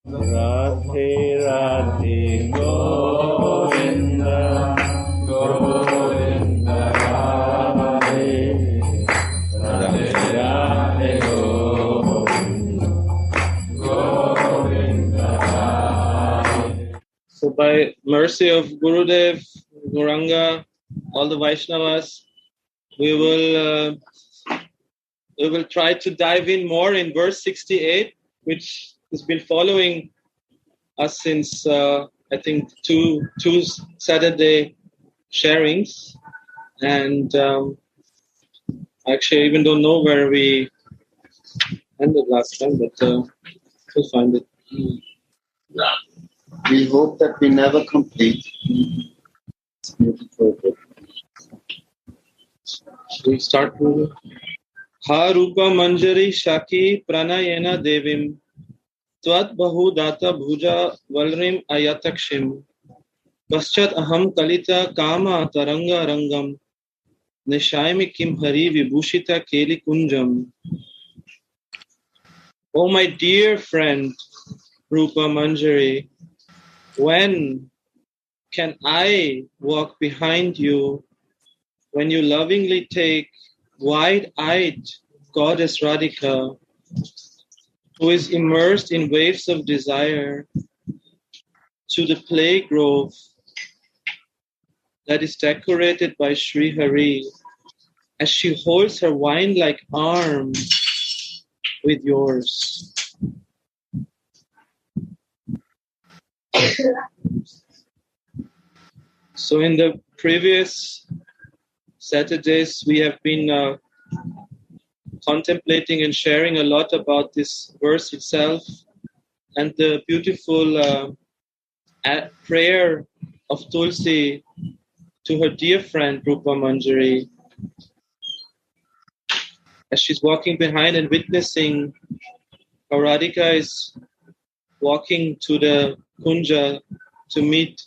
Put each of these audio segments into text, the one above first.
Radhe Radhe Govinda Govinda Radhe Radhe Radhe Govinda Govinda Radhe. So by mercy of Gurudev, Gauranga, all the Vaishnavas, we will try to dive in more in verse 68, which has been following us since I think two Saturday sharings, and actually I even don't know where we ended last time, but we'll find it. We hope that we never complete. It's beautiful. Should we start with Ha Rupa Manjari Shaki Pranayena Devim Tvat Bahu Data Bhuja Valrim Ayatakshim Paschat Aham Kalita Kama Taranga Rangam Nishayami Kim Hari Vibhushita Keli Kunjam. Oh my dear friend Rupa Manjari, when can I walk behind you when you lovingly take wide-eyed goddess Radhika, who is immersed in waves of desire, to the play grove that is decorated by Sri Hari, as she holds her wine-like arm with yours. So in the previous Saturdays, we have been contemplating and sharing a lot about this verse itself and the beautiful prayer of Tulsi to her dear friend Rupa Manjari as she's walking behind and witnessing how Radhika is walking to the Kunja to meet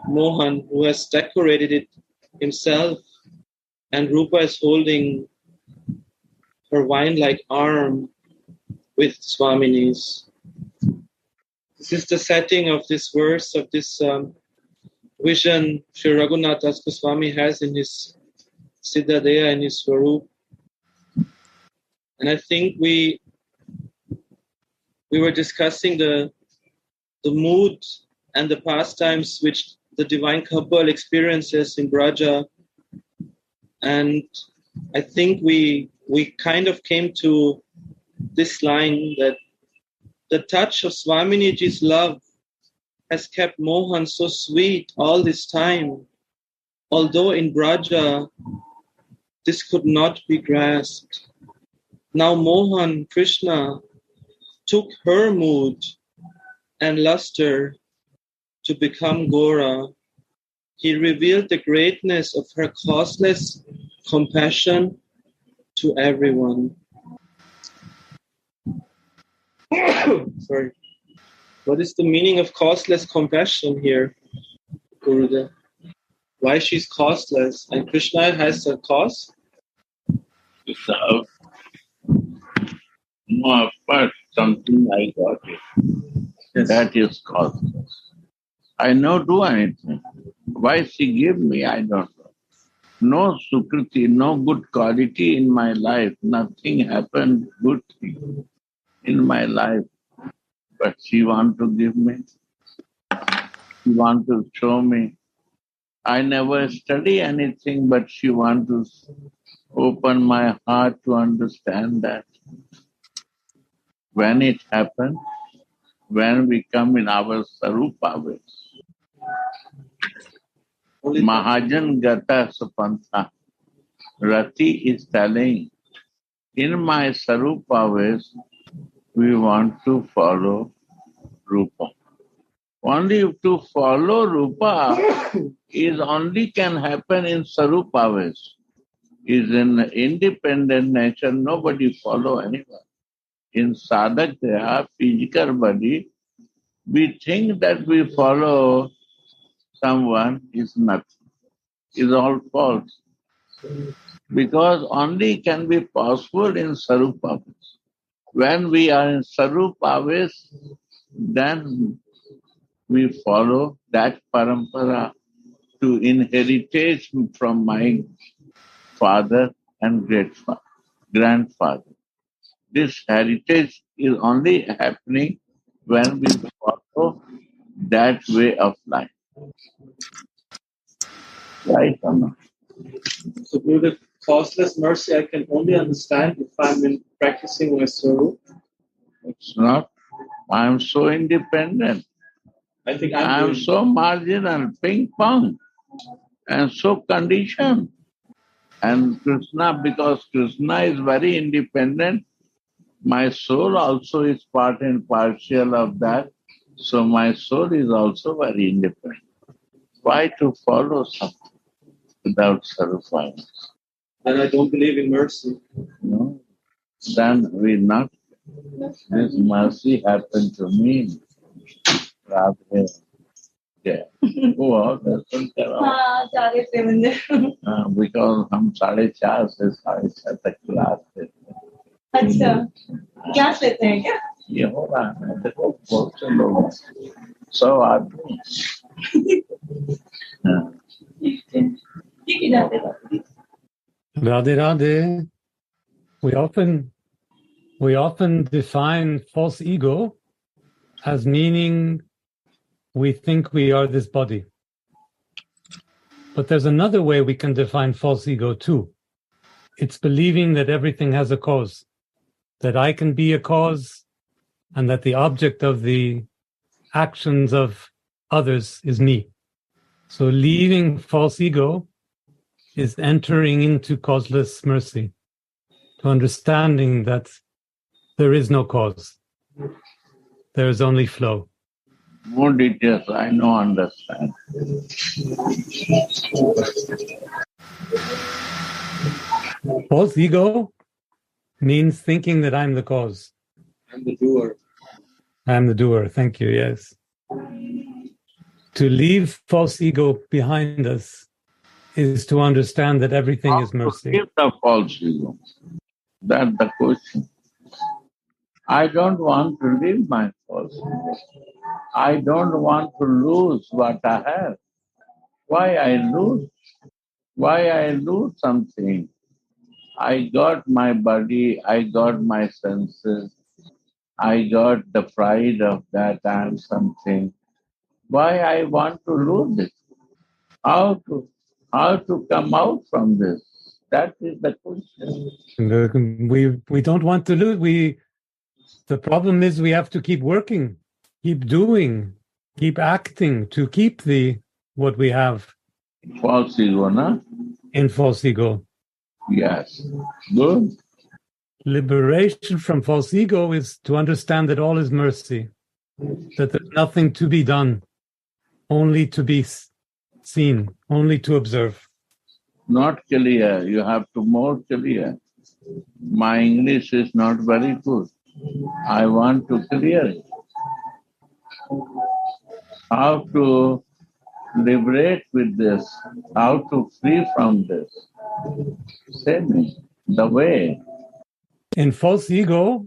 Mohan, who has decorated it himself, and Rupa is holding her wine-like arm with Swamini's. This is the setting of this verse, of this vision Sri Raghunath Das Goswami has in his Siddhadeha, in his Swarup. And I think we were discussing the mood and the pastimes which the divine couple experiences in Braja. And I think we kind of came to this line that the touch of Swaminiji's love has kept Mohan so sweet all this time, although in Braja this could not be grasped. Now Mohan, Krishna, took her mood and luster to become Gora. He revealed the greatness of her causeless compassion to everyone. Sorry. What is the meaning of causeless compassion here, Gurudev? Why she's causeless and Krishna has a cause? So, no, first something I got it. Yes. That is causeless. I no do anything. Why she give me, I don't know. No sukriti, no good quality in my life. Nothing happened good thing in my life. But she want to give me. She want to show me. I never study anything, but she want to open my heart to understand that. When it happens, when we come in our Sarupa ways, Mahajan Gata Sapantha, Rati is telling, in my Sarupa ways, we want to follow Rupa. Only to follow Rupa is only can happen in Sarupa ways. Is in independent nature, nobody follow anyone. In sadhak deha, physical body, we think that we follow someone is nothing. Is all false. Because only can be possible in Sarupa. When we are in Sarupa, then we follow that parampara to inherit from my father and grandfather. This heritage is only happening when we follow that way of life. Right or not? So Gurudev, causeless mercy I can only understand if I'm practicing my soul. It's not. I'm so independent. I think I'm so marginal, ping pong, and so conditioned. And Krishna, because Krishna is very independent, my soul also is part and partial of that. So my soul is also very independent. Why to follow something without satisfying? And I don't believe in mercy. No. Then we not. This mercy happened to me. Radha. Yeah. Oh, दर्शन करो. हाँ, जा रहे थे मंदिर. Because हम 4:30 से 6:30 तक class लेते हैं. अच्छा, क्लास लेते हैं क्या? ये हो रहा है. देखो बहुत से लोग हैं. 100 आदमी. ठीक है, जाते हैं. Radhe Radhe. We often define false ego as meaning we think we are this body. But there's another way we can define false ego too. It's believing that everything has a cause, that I can be a cause, and that the object of the actions of others is me. So leaving false ego is entering into causeless mercy, to understanding that there is no cause. There is only flow. More details, I no understand. False ego means thinking that I'm the cause. I'm the doer. I'm the doer. Thank you. Yes. To leave false ego behind us is to understand that everything is mercy. Give the false ego. That's the question. I don't want to leave my false ego. I don't want to lose what I have. Why I lose? Why I lose something? I got my body, I got my senses, I got the pride of that I am something. Why I want to lose it? How to come out from this? That is the question. We don't want to lose. The problem is we have to keep working, keep doing, keep acting to keep what we have. False ego, no? In false ego. Yes. Good. Liberation from false ego is to understand that all is mercy, that there's nothing to be done, only to be seen, only to observe. Not clear. You have to more clear. My English is not very good. I want to clear it. How to liberate with this? How to free from this? Say me the way. In false ego,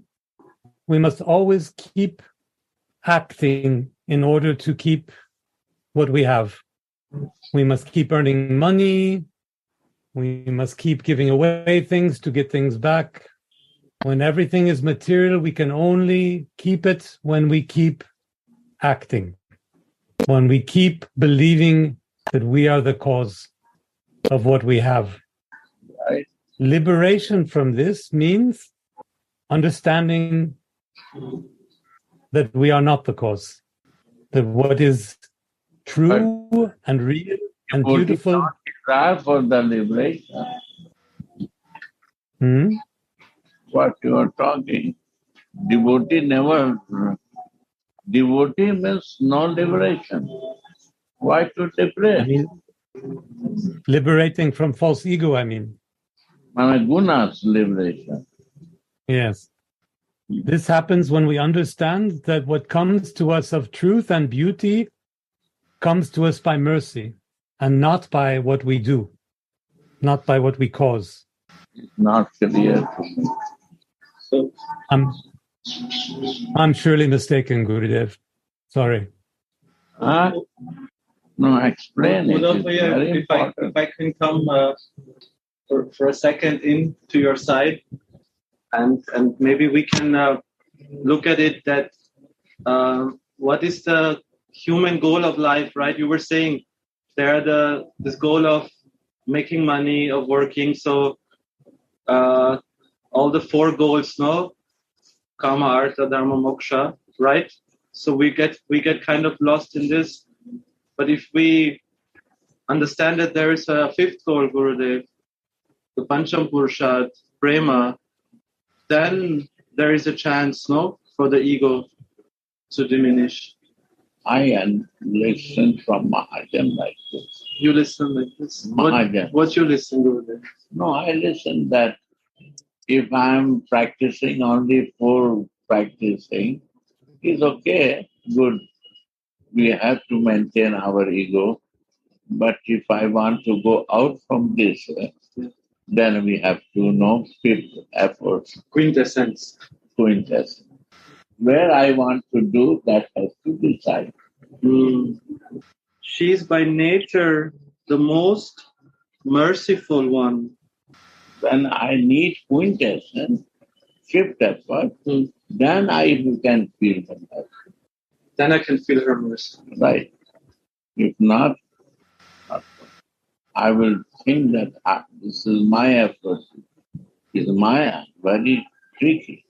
we must always keep acting in order to keep what we have. We must keep earning money. We must keep giving away things to get things back. When everything is material, we can only keep it when we keep acting, when we keep believing that we are the cause of what we have. Right. Liberation from this means understanding that we are not the cause, that what is true and real and beautiful. Desire for the liberation. What you are talking. Devotee means no liberation. Why to liberate? Liberating from false ego, I mean. Gunas liberation. Yes. This happens when we understand that what comes to us of truth and beauty comes to us by mercy and not by what we do, not by what we cause. It's not clear to me. So I'm surely mistaken, Gurudev. Sorry. No, explain it. It's very if I can come for a second in to your side, and maybe we can look at it that what is the human goal of life, right? You were saying there are this goal of making money, of working. So all the four goals, no? Kama, Artha, Dharma, Moksha, right? So we get kind of lost in this. But if we understand that there is a fifth goal, Gurudev, the Pancham Purushat, Prema, then there is a chance, no, for the ego to diminish. I listen from Mahajan like this. You listen like this? Mahajan. What you listen, Gurudev? No, I listen that if I'm practicing only for practicing, it's okay, good. We have to maintain our ego. But if I want to go out from this, then we have to know fifth effort. Quintessence. Where I want to do, that has to decide. She is by nature the most merciful one. When I need quintessence, fifth effort, then I can feel her mercy. Then I can feel her mercy. Right. If not, I will think that this is my effort. It's Maya, very tricky.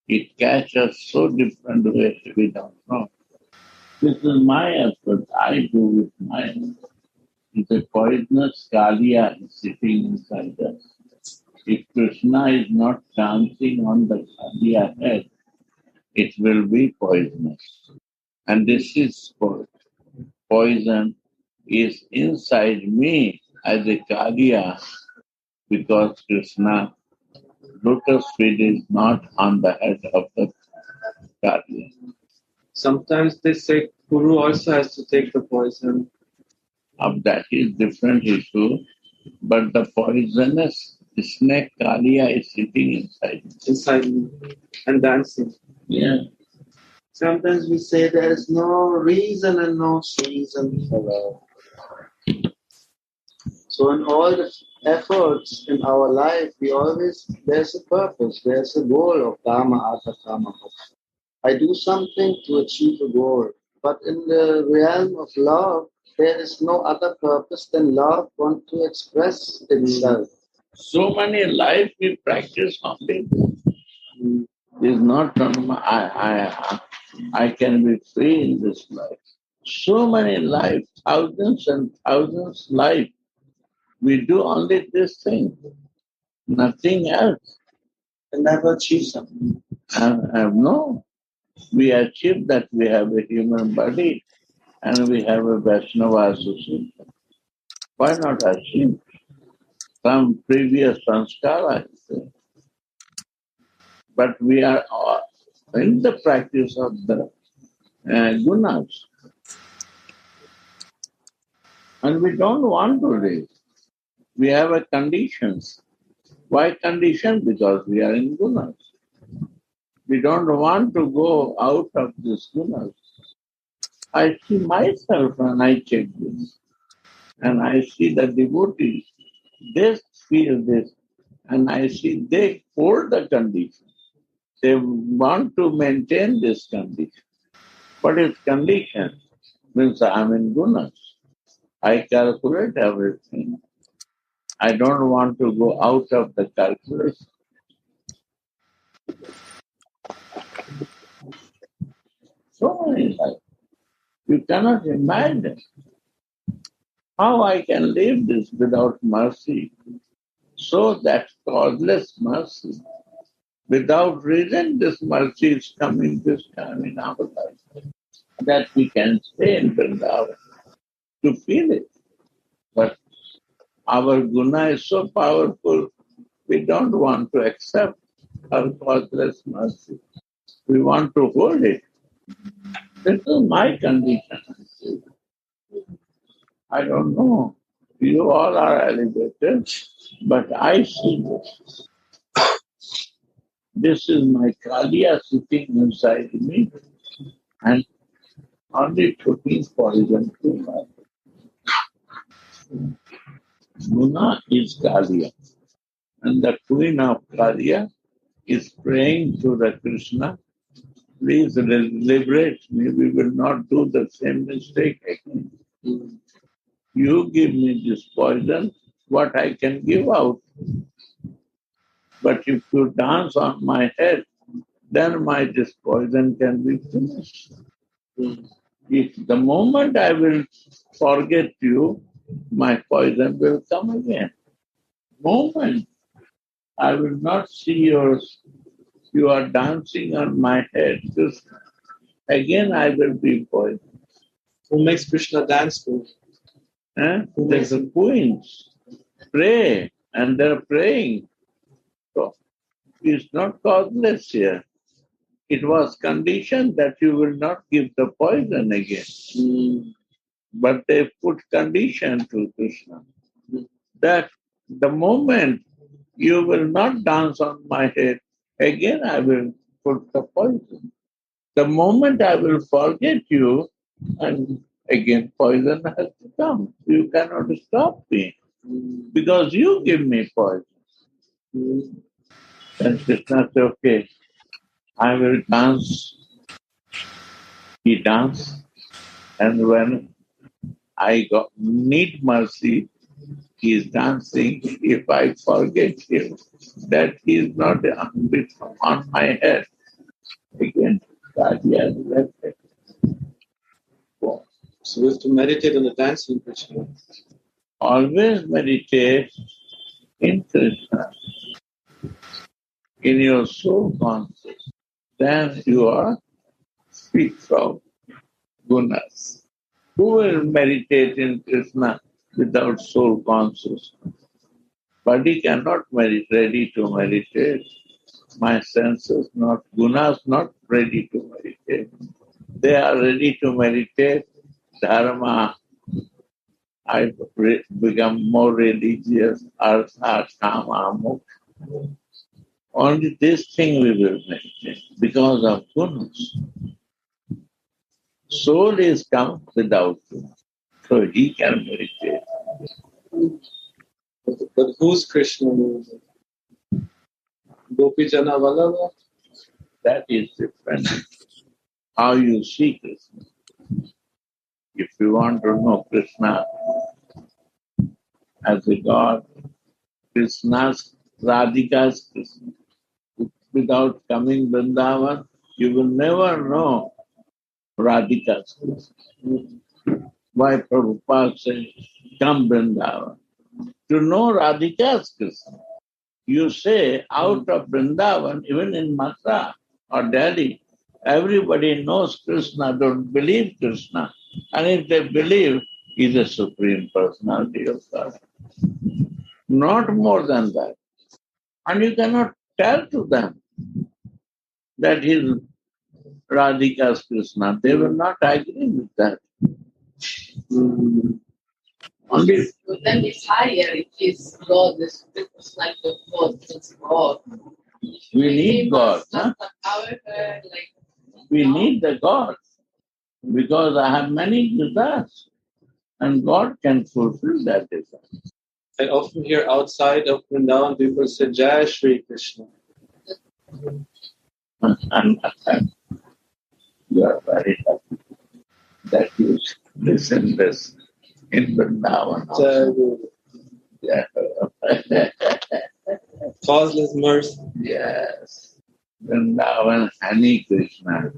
It catches so different ways we don't know. This is my effort. I do with my effort. It's a poisonous Kalia sitting inside us. If Krishna is not chancing on the Kalia head, it will be poisonous. And this is poison is inside me as a Kalia, because Krishna lotus feet is not on the head of the Kalia. Sometimes they say Guru also has to take the poison. That is different issue, but the poisonous snake Kalia is sitting inside me and dancing. Yeah. Sometimes we say there is no reason and no season for love. So in all the efforts in our life, there's a purpose, there's a goal of Dharma, Artha, Kama, Moksha. I do something to achieve a goal. But in the realm of love, there is no other purpose than love want to express itself. So many life we practice only. Is not I can be free in this life. So many life, thousands and thousands life. We do only this thing, nothing else. And never achieve something. No. We achieve that we have a human body and we have a Vaishnava association. Why not achieve some previous sanskara? But we are in the practice of the gunas. And we don't want to live. We have a conditions. Why condition? Because we are in gunas. We don't want to go out of this gunas. I see myself when I check this. And I see the devotees, they feel this. And I see they hold the condition. They want to maintain this condition. But if condition means I'm in gunas, I calculate everything. I don't want to go out of the calculation. So many life. You cannot imagine how I can live this without mercy. So that causeless mercy. Without reason, this mercy is coming this time in our life. That we can stay in Vrindavan to feel it. But our guna is so powerful, we don't want to accept our causeless mercy. We want to hold it. This is my condition. I don't know. You all are elevated, but I see this. This is my Kaliya sitting inside me and only putting poison to my Guna is Kaliya. And the queen of Kaliya is praying to the Krishna, please liberate me, we will not do the same mistake again. You give me this poison, what I can give out. But if you dance on my head, then this poison can be finished. If the moment I will forget you, my poison will come again. Moment I will not see you are dancing on my head, just again I will be poisoned. Who makes Krishna dance for? There's the queens pray and they're praying. So it's not causeless here. It was conditioned that you will not give the poison again. But they put condition to Krishna that the moment you will not dance on my head, again I will put the poison. The moment I will forget you, and again poison has to come. You cannot stop me because you give me poison. Then Krishna said, okay, I will dance. He danced. And when I need mercy, he is dancing. If I forget him, that he is not on my head. Again, God has left it. So we have to meditate on the dancing Krishna. Always meditate in Krishna, in your soul conscious. Then you are free from gunas. Who will meditate in Krishna without soul consciousness? Body cannot ready to meditate. My senses not, gunas not ready to meditate. They are ready to meditate. Dharma, I become more religious. Artha, kama, moksha. Only this thing we will meditate because of gunas. Soul is come without gunas. So he can meditate. But who's Krishna? Gopi Jana Vallabha? That is different. How you see Krishna. If you want to know Krishna as a God, Krishna's Radhika's Krishna. Without coming Vrindavan, you will never know Radhika's Krishna. Why Prabhupada says, come Vrindavan. To know Radhika's Krishna, you say out of Vrindavan, even in Mathura or Delhi, everybody knows Krishna, don't believe Krishna. And if they believe, he's a supreme personality of God. Not more than that. And you cannot tell to them that he's Radhika's Krishna. They will not agree with that. Only But then it's higher, it is God, it's like the God, it's God. we need God. However, like We need the God. Because I have many desires. And God can fulfill that desire. I often hear outside of Vrindavan people say Jai Shri Krishna. And you are very happy that you listen this in Vrindavan. Jai Guru. Yeah. Causeless mercy. Yes. Vrindavan Hani Krishna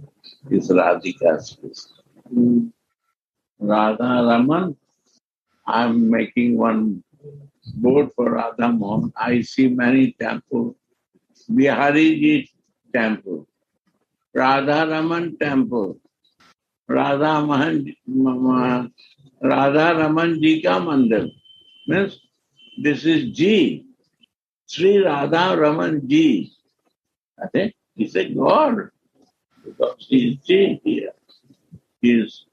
is Radhika's Krishna. Radha Raman, I'm making one board for Radha Mohan. I see many temples. Bihariji temple, Radha Raman temple, Radha Raman Ji ka mandir. Means this is Ji, Sri Radha Raman Ji. I think he's a God because he is Ji here. He is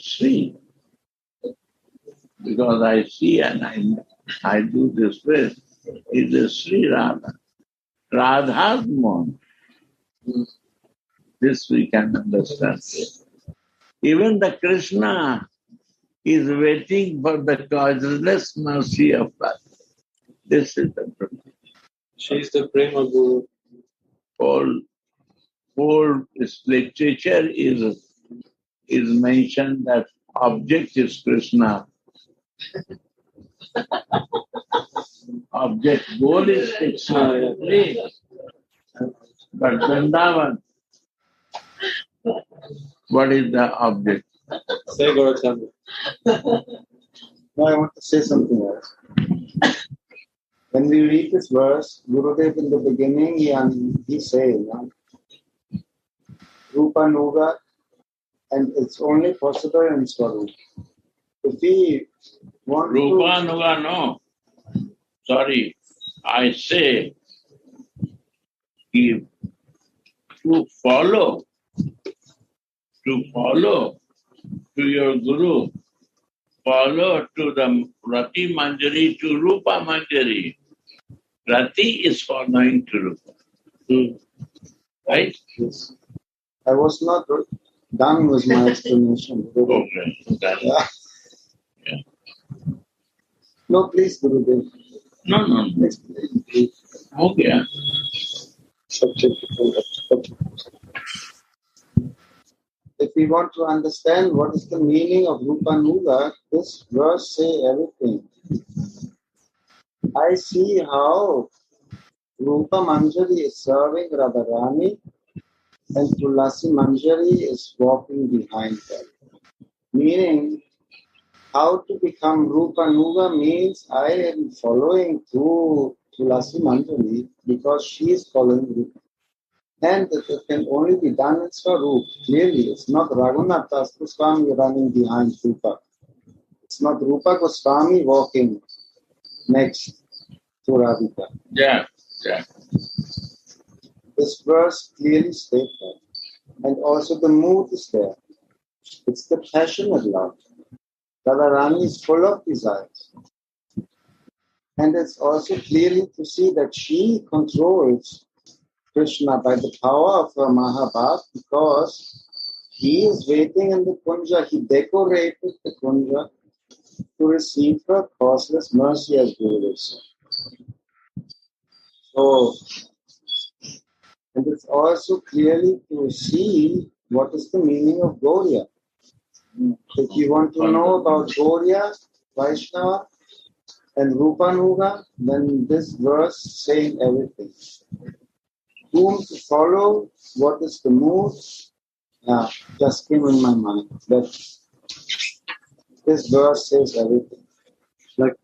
Sri. Because I see and I do this way. He's a Sri Radha. Radha's Mohan. This we can understand. Even the Krishna is waiting for the causeless mercy of God. This is the truth. She is the Prema Guru. Whole literature is mentioned that object is Krishna. Object, goal is Krishna. But Vrindavan, what is the object? Say Gaurachandra. Now I want to say something else. When we read this verse, Gurudev in the beginning, he's saying, Rupa Nuga, and it's only possible in Swarup. If we want Rupa Nuga, no. Sorry, I say, if to follow to your Guru, follow to the Rati Manjari to Rupa Manjari. Rati is following to Rupa. Right? Yes. I was not done with my explanation. Okay. Yeah. No, please, Gurudev. No. Explain, please. Okay. If we want to understand what is the meaning of Rupa Nuga, this verse say everything. I see how Rupa Manjari is serving Radharani and Tulasi Manjari is walking behind her. Meaning, how to become Rupa Nuga means I am following through Tulasi Manjari because she is following Rupa. And it can only be done in Swarup. Clearly, it's not Raghunath Das Goswami running behind Rupa. It's not Rupa Goswami walking next to Radhika. Yeah. This verse clearly states that. And also the mood is there. It's the passionate love. Radharani is full of desires. And it's also clearly to see that she controls Krishna by the power of her Mahabhat because he is waiting in the Kunja. He decorated the Kunja to receive her causeless mercy as Guru said. So, and it's also clearly to see what is the meaning of Gauriya. If you want to know about Gauriya, Vaishnava, and Rupa Nuga, then this verse saying everything. Whom to follow, what is the mood? Yeah, just came in my mind. That this verse says everything. Like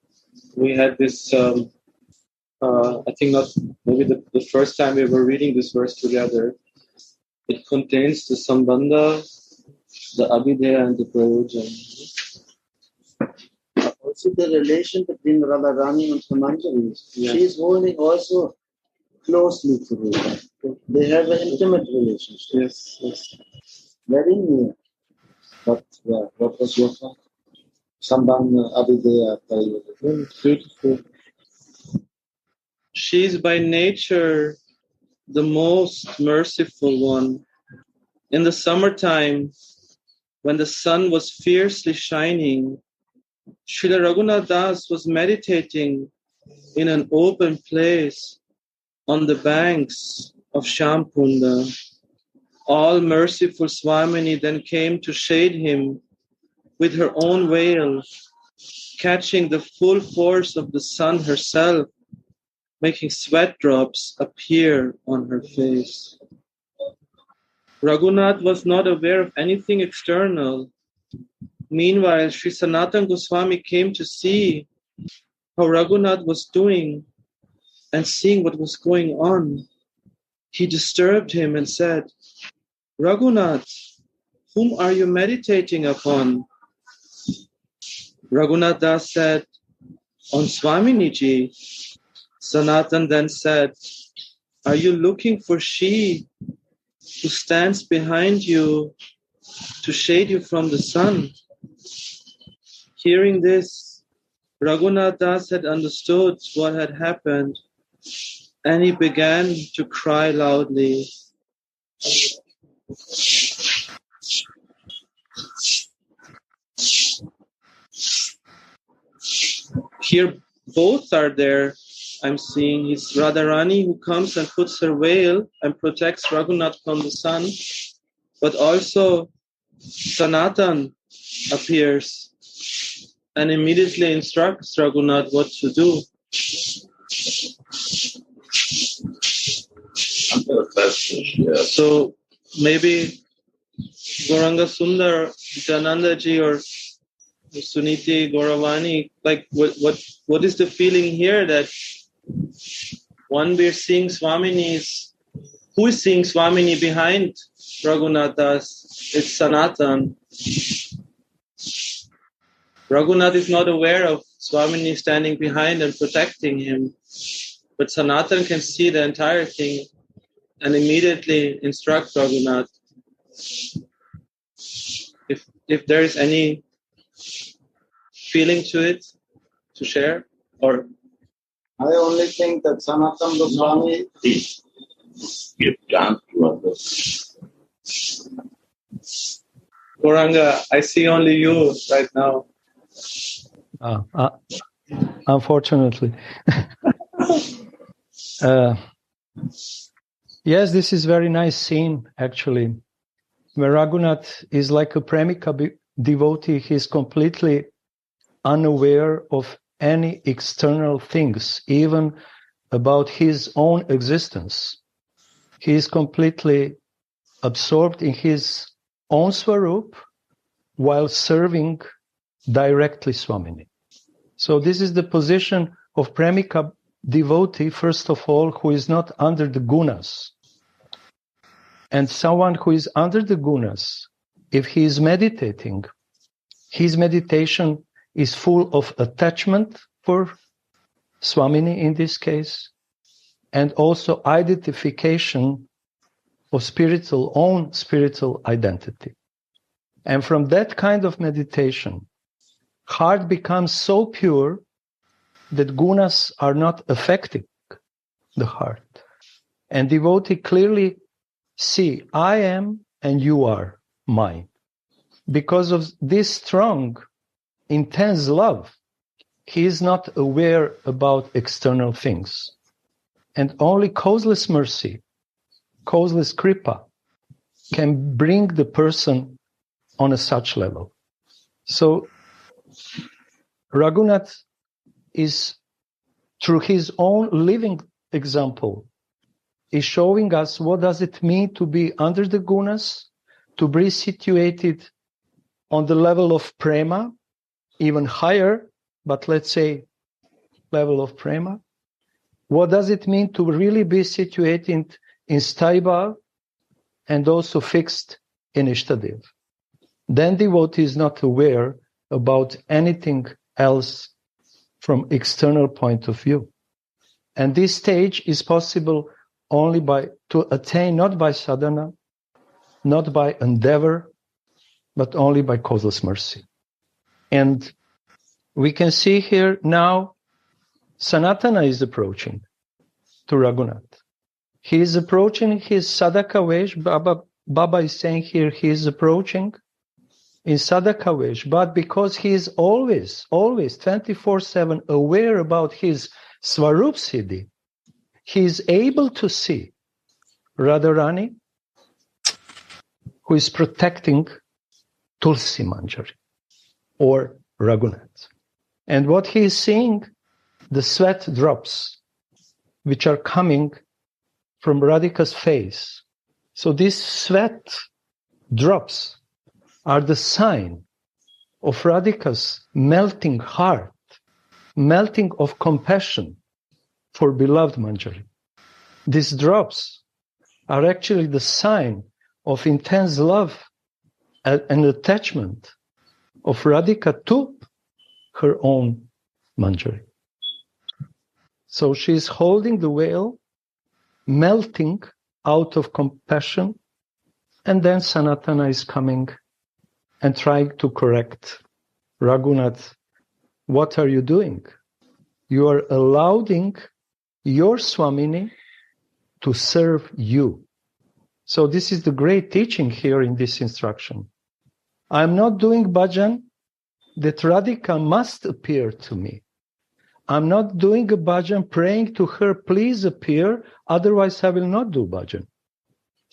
we had this, I think not maybe the first time we were reading this verse together. It contains the Sambandha, the Abhideya, and the Prayojan. Also the relation between Radharani and Kusumanjali. Yeah. She is holding also closely to Rupa. They have an intimate relationship. Yes. Very near. But what was your thought? Sambandha, Abhideya, Prayojan. Beautiful. She is by nature the most merciful one. In the summertime, when the sun was fiercely shining, Srila Raghunath Das was meditating in an open place on the banks of Shamkunda. All merciful Swamini then came to shade him with her own veil, catching the full force of the sun herself, making sweat drops appear on her face. Raghunath was not aware of anything external. Meanwhile, Sri Sanatana Goswami came to see how Raghunath was doing and seeing what was going on. He disturbed him and said, Raghunath, whom are you meditating upon? Raghunath Das said, on Swaminiji. Sanatan then said, are you looking for she who stands behind you to shade you from the sun? Hearing this, Raghunath Das had understood what had happened, and he began to cry loudly. Here both are there. I'm seeing it's Radharani who comes and puts her veil and protects Raghunath from the sun, but also Sanatan appears and immediately instructs Raghunath what to do. So maybe Gauranga Sundar, Janandaji or Suniti Gauravani, like what is the feeling here that one we're seeing Swamini's, who is seeing Swamini behind Raghunathas? It's Sanatan. Raghunath is not aware of Swamini standing behind and protecting him, but Sanatan can see the entire thing and immediately instruct Raghunath. If there is any feeling to it to share, or I only think that Sanatan Goswami give chance to others. Gauranga, I see only you right now. Unfortunately. Yes, this is very nice scene, actually, where Raghunath is like a Premika devotee. He's completely unaware of any external things, even about his own existence. He is completely absorbed in his own Swarup while serving directly Swamini. So this is the position of Premika devotee, first of all, who is not under the gunas. And someone who is under the gunas, if he is meditating, his meditation is full of attachment for Swamini in this case, and also identification of own spiritual identity. And from that kind of meditation, heart becomes so pure that gunas are not affecting the heart. And devotee clearly see, I am and you are mine. Because of this strong, intense love, he is not aware about external things. And only causeless mercy, causeless kripa, can bring the person on a such level. So Raghunath is, through his own living example, is showing us what does it mean to be under the gunas, to be situated on the level of prema, even higher, but let's say level of prema. What does it mean to really be situated in staiva and also fixed in ishtadev? Then devotee is not aware about anything else from external point of view. And this stage is possible only to attain, not by sadhana, not by endeavor, but only by causeless mercy. And we can see here now Sanatana is approaching to Raghunath. He is approaching his sadhaka vesh. Baba is saying here he is approaching in sadhaka vesh, but because he is always 24/7 aware about his Swarup Siddhi, he is able to see Radharani, who is protecting Tulsi Manjari or Raghunath. And what he is seeing, the sweat drops, which are coming from Radhika's face. So these sweat drops are the sign of Radhika's melting heart, melting of compassion for beloved Manjari. These drops are actually the sign of intense love and attachment of Radhika to her own Manjari. So she is holding the veil, melting out of compassion, and then Sanatana is coming and trying to correct Raghunath. What are you doing? You are allowing your Swamini to serve you. So this is the great teaching here in this instruction. I'm not doing bhajan that Radhika must appear to me. I'm not doing a bhajan praying to her, please appear, otherwise I will not do bhajan.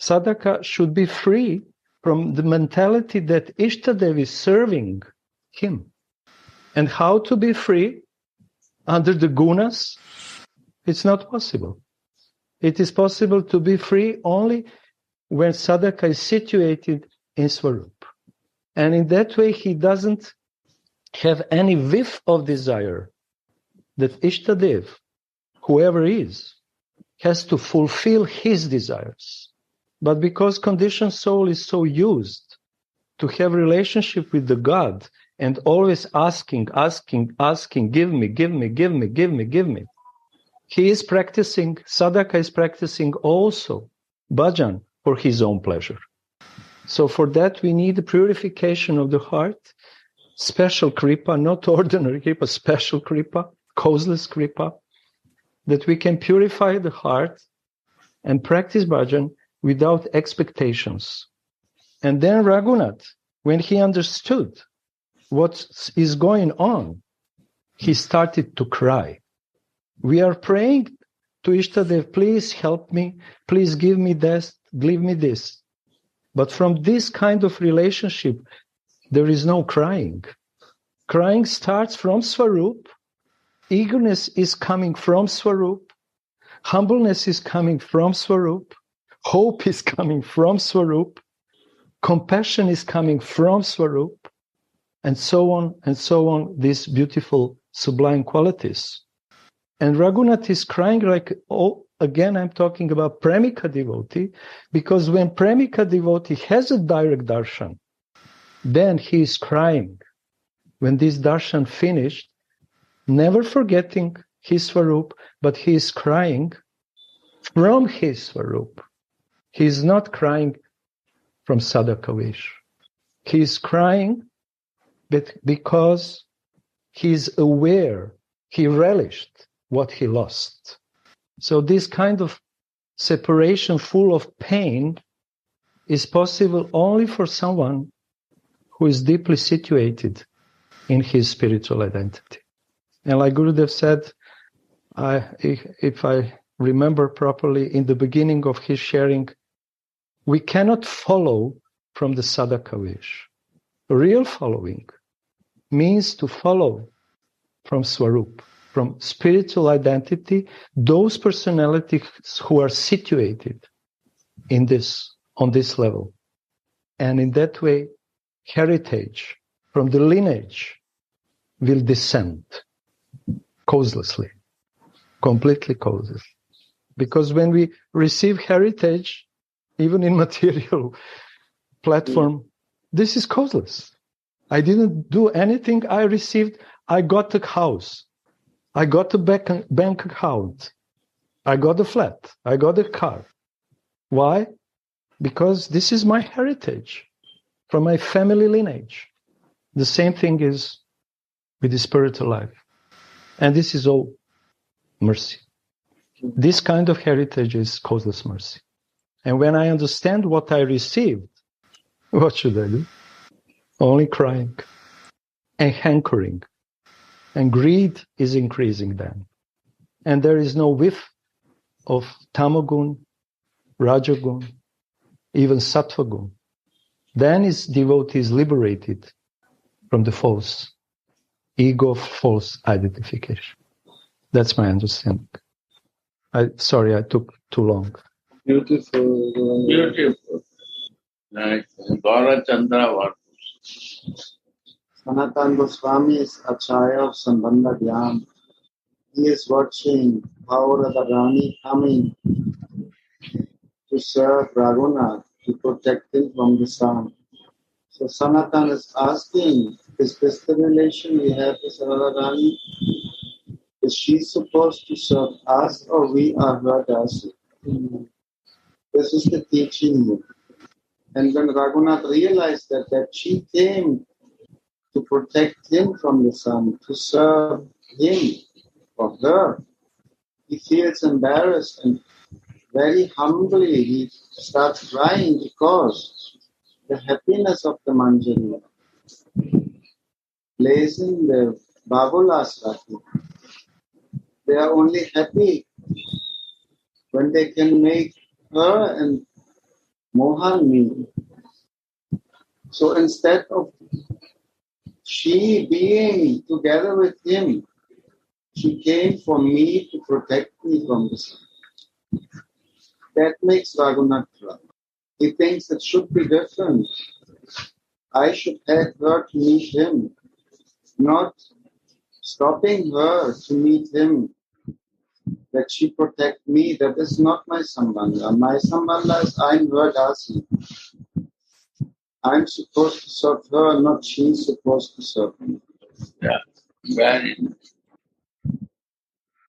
Sadhaka should be free from the mentality that Ishtadev is serving him. And how to be free under the gunas? It's not possible. It is possible to be free only when sadhaka is situated in Swarup. And in that way, he doesn't have any whiff of desire that Ishtadev, whoever is, has to fulfill his desires. But because conditioned soul is so used to have relationship with the God and always asking, give me. He is practicing, sadhaka is practicing also bhajan for his own pleasure. So for that we need the purification of the heart, special kripa, not ordinary kripa, special kripa, causeless kripa, that we can purify the heart and practice bhajan without expectations. And then Raghunath, when he understood what is going on, he started to cry. We are praying to Ishtadev, please help me, please give me this, give me this. But from this kind of relationship, there is no crying. Crying starts from Swarup. Eagerness is coming from Swarup. Humbleness is coming from Swarup. Hope is coming from Swarup. Compassion is coming from Swarup. And so on, these beautiful, sublime qualities. And Raghunath is crying like, oh, again, I'm talking about Premika devotee, because when Premika devotee has a direct darshan, then he is crying. When this darshan finished, never forgetting his Swarup, but he is crying from his Swarup. He is not crying from sadhaka wish. He is crying because he is aware, he relished what he lost. So this kind of separation full of pain is possible only for someone who is deeply situated in his spiritual identity. And like Gurudev said, if I remember properly, in the beginning of his sharing, we cannot follow from the sadhaka wish. Real following means to follow from Swarup, from spiritual identity, those personalities who are situated in this, on this level. And in that way, heritage from the lineage will descend causelessly, completely causeless. Because when we receive heritage, even in material platform, this is causeless. I didn't do anything. I received, I got a house. I got a bank account. I got a flat. I got a car. Why? Because this is my heritage from my family lineage. The same thing is with the spiritual life. And this is all mercy. This kind of heritage is causeless mercy. And when I understand what I received, what should I do? Only crying and hankering. And greed is increasing then. And there is no whiff of tamagun, rajagun, even sattvagun. Then his devotee is liberated from the false ego, false identification. That's my understanding. Sorry, I took too long. Beautiful. Beautiful. Like Gaura Chandra, what? Sanatana Goswami is a child of Sambandha Dhyan. He is watching how Radharani coming to serve Raghunath to protect him from the sun. So Sanatana is asking, is this the relation we have with Radharani? Is she supposed to serve us or we are her dassy? This is the teaching. And when Raghunath realized that she came to protect him from the sun, to serve him or her, he feels embarrassed and very humbly he starts crying because the happiness of the Manjari lays in the Babulas Rati. They are only happy when they can make her and Mohan me. So instead of she being together with him, she came for me to protect me from the sun. That makes Raghunath cry. He thinks it should be different. I should help her to meet him, not stopping her to meet him, that she protect me. That is not my sambandha. My sambandha is I'm her dasi. I'm supposed to serve her, not she's supposed to serve me. Yeah, very.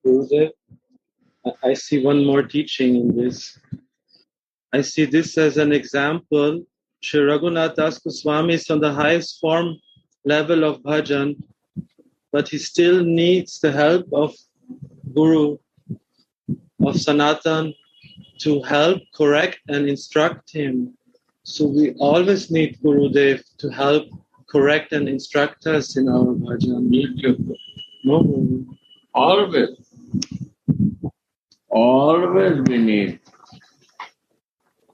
Gurudev, I see one more teaching in this. I see this as an example. Sri Raghunath Das Goswami is on the highest form level of bhajan, but he still needs the help of Guru, of Sanatan, to help correct and instruct him. So we always need Gurudev to help correct and instruct us in our bhajan. No, Guru. Always. Always we need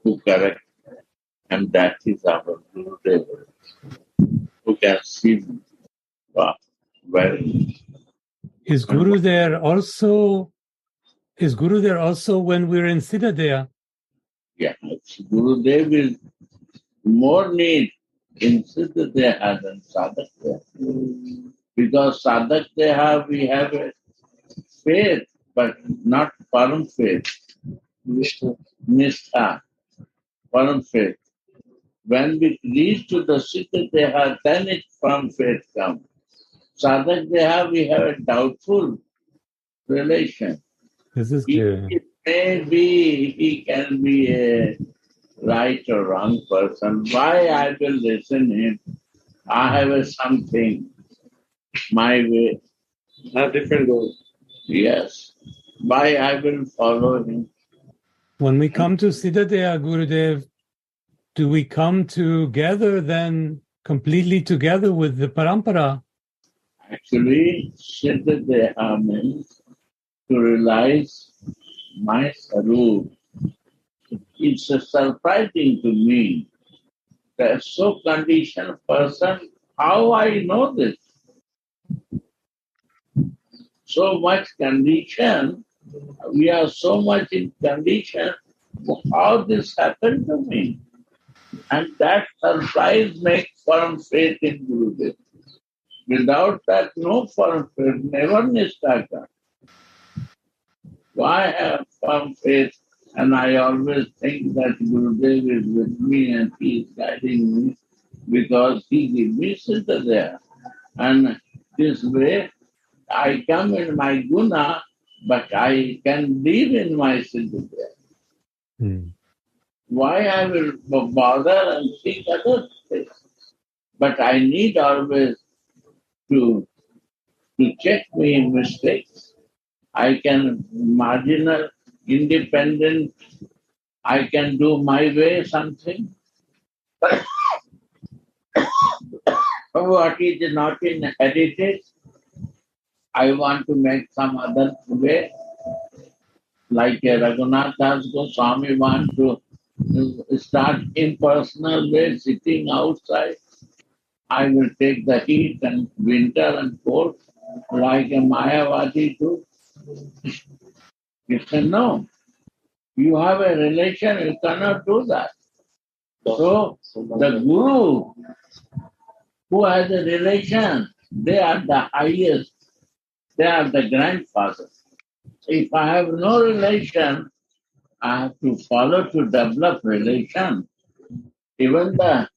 to correct. And that is our Gurudev, who can see very. Is Guru there also? Is Guru there also when we're in Siddhadeha? Yeah, Gurudev is more need in Siddhadeha than Sadhakadeha. Because Sadhakadeha we have a faith, but not firm faith. Nishtha, firm faith. When we reach to the Siddhadeha, then it firm faith comes. Sadhakadeha we have a doubtful relation. This is clear. Maybe he can be a right or wrong person. Why I will listen him? I have a something, my way. I have different goals. Yes. Why I will follow him? When we come to Siddhadeha, Gurudev, do we come together then, completely together with the parampara? Actually, Siddhadeha means to realize my sarup. It's surprising to me that so conditioned person, how I know this? So much condition, we are so much in condition, how this happened to me? And that surprise makes firm faith in Gurudev. Without that, no firm faith, never nishtaka. Why have firm faith? And I always think that Gurudev is with me and he is guiding me because he gives me Siddhadeha. And this way, I come in my guna, but I can live in my Siddhadeha. Why I will bother and think other things? But I need always to check my mistakes. I can marginal, independent, I can do my way something. What is not inherited, I want to make some other way. Like Raghunath Das Goswami want to start impersonal way, sitting outside. I will take the heat and winter and cold like a Mayavadi too. You say, no, you have a relation, you cannot do that. So the Guru who has a relation, they are the highest, they are the grandfather. If I have no relation, I have to follow to develop relation. Even the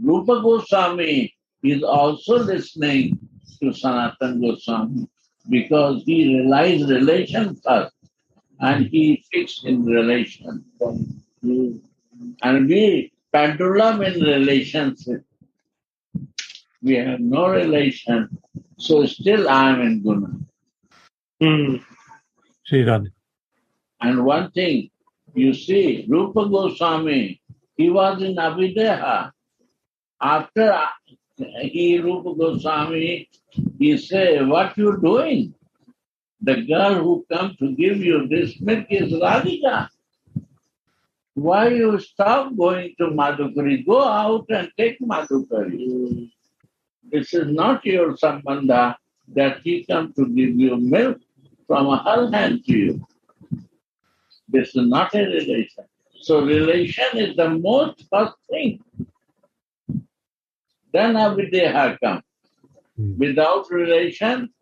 Rupa Goswami is also listening to Sanatana Goswami because he realized relation first and he fixed in relation. And we pendulum in relationship. We have no relation, so still I am in Guna. Sri Radha. And one thing, You see, Rupa Goswami, he was in Avideha. After Rupa Goswami, he said, what you doing? The girl who come to give you this milk is Radhika. Why you stop going to Madhukari? Go out and take Madhukari. This is not your sambandha that he come to give you milk from her hand to you. This is not a relation. So relation is the most first thing. Then Avideha comes. Without relation,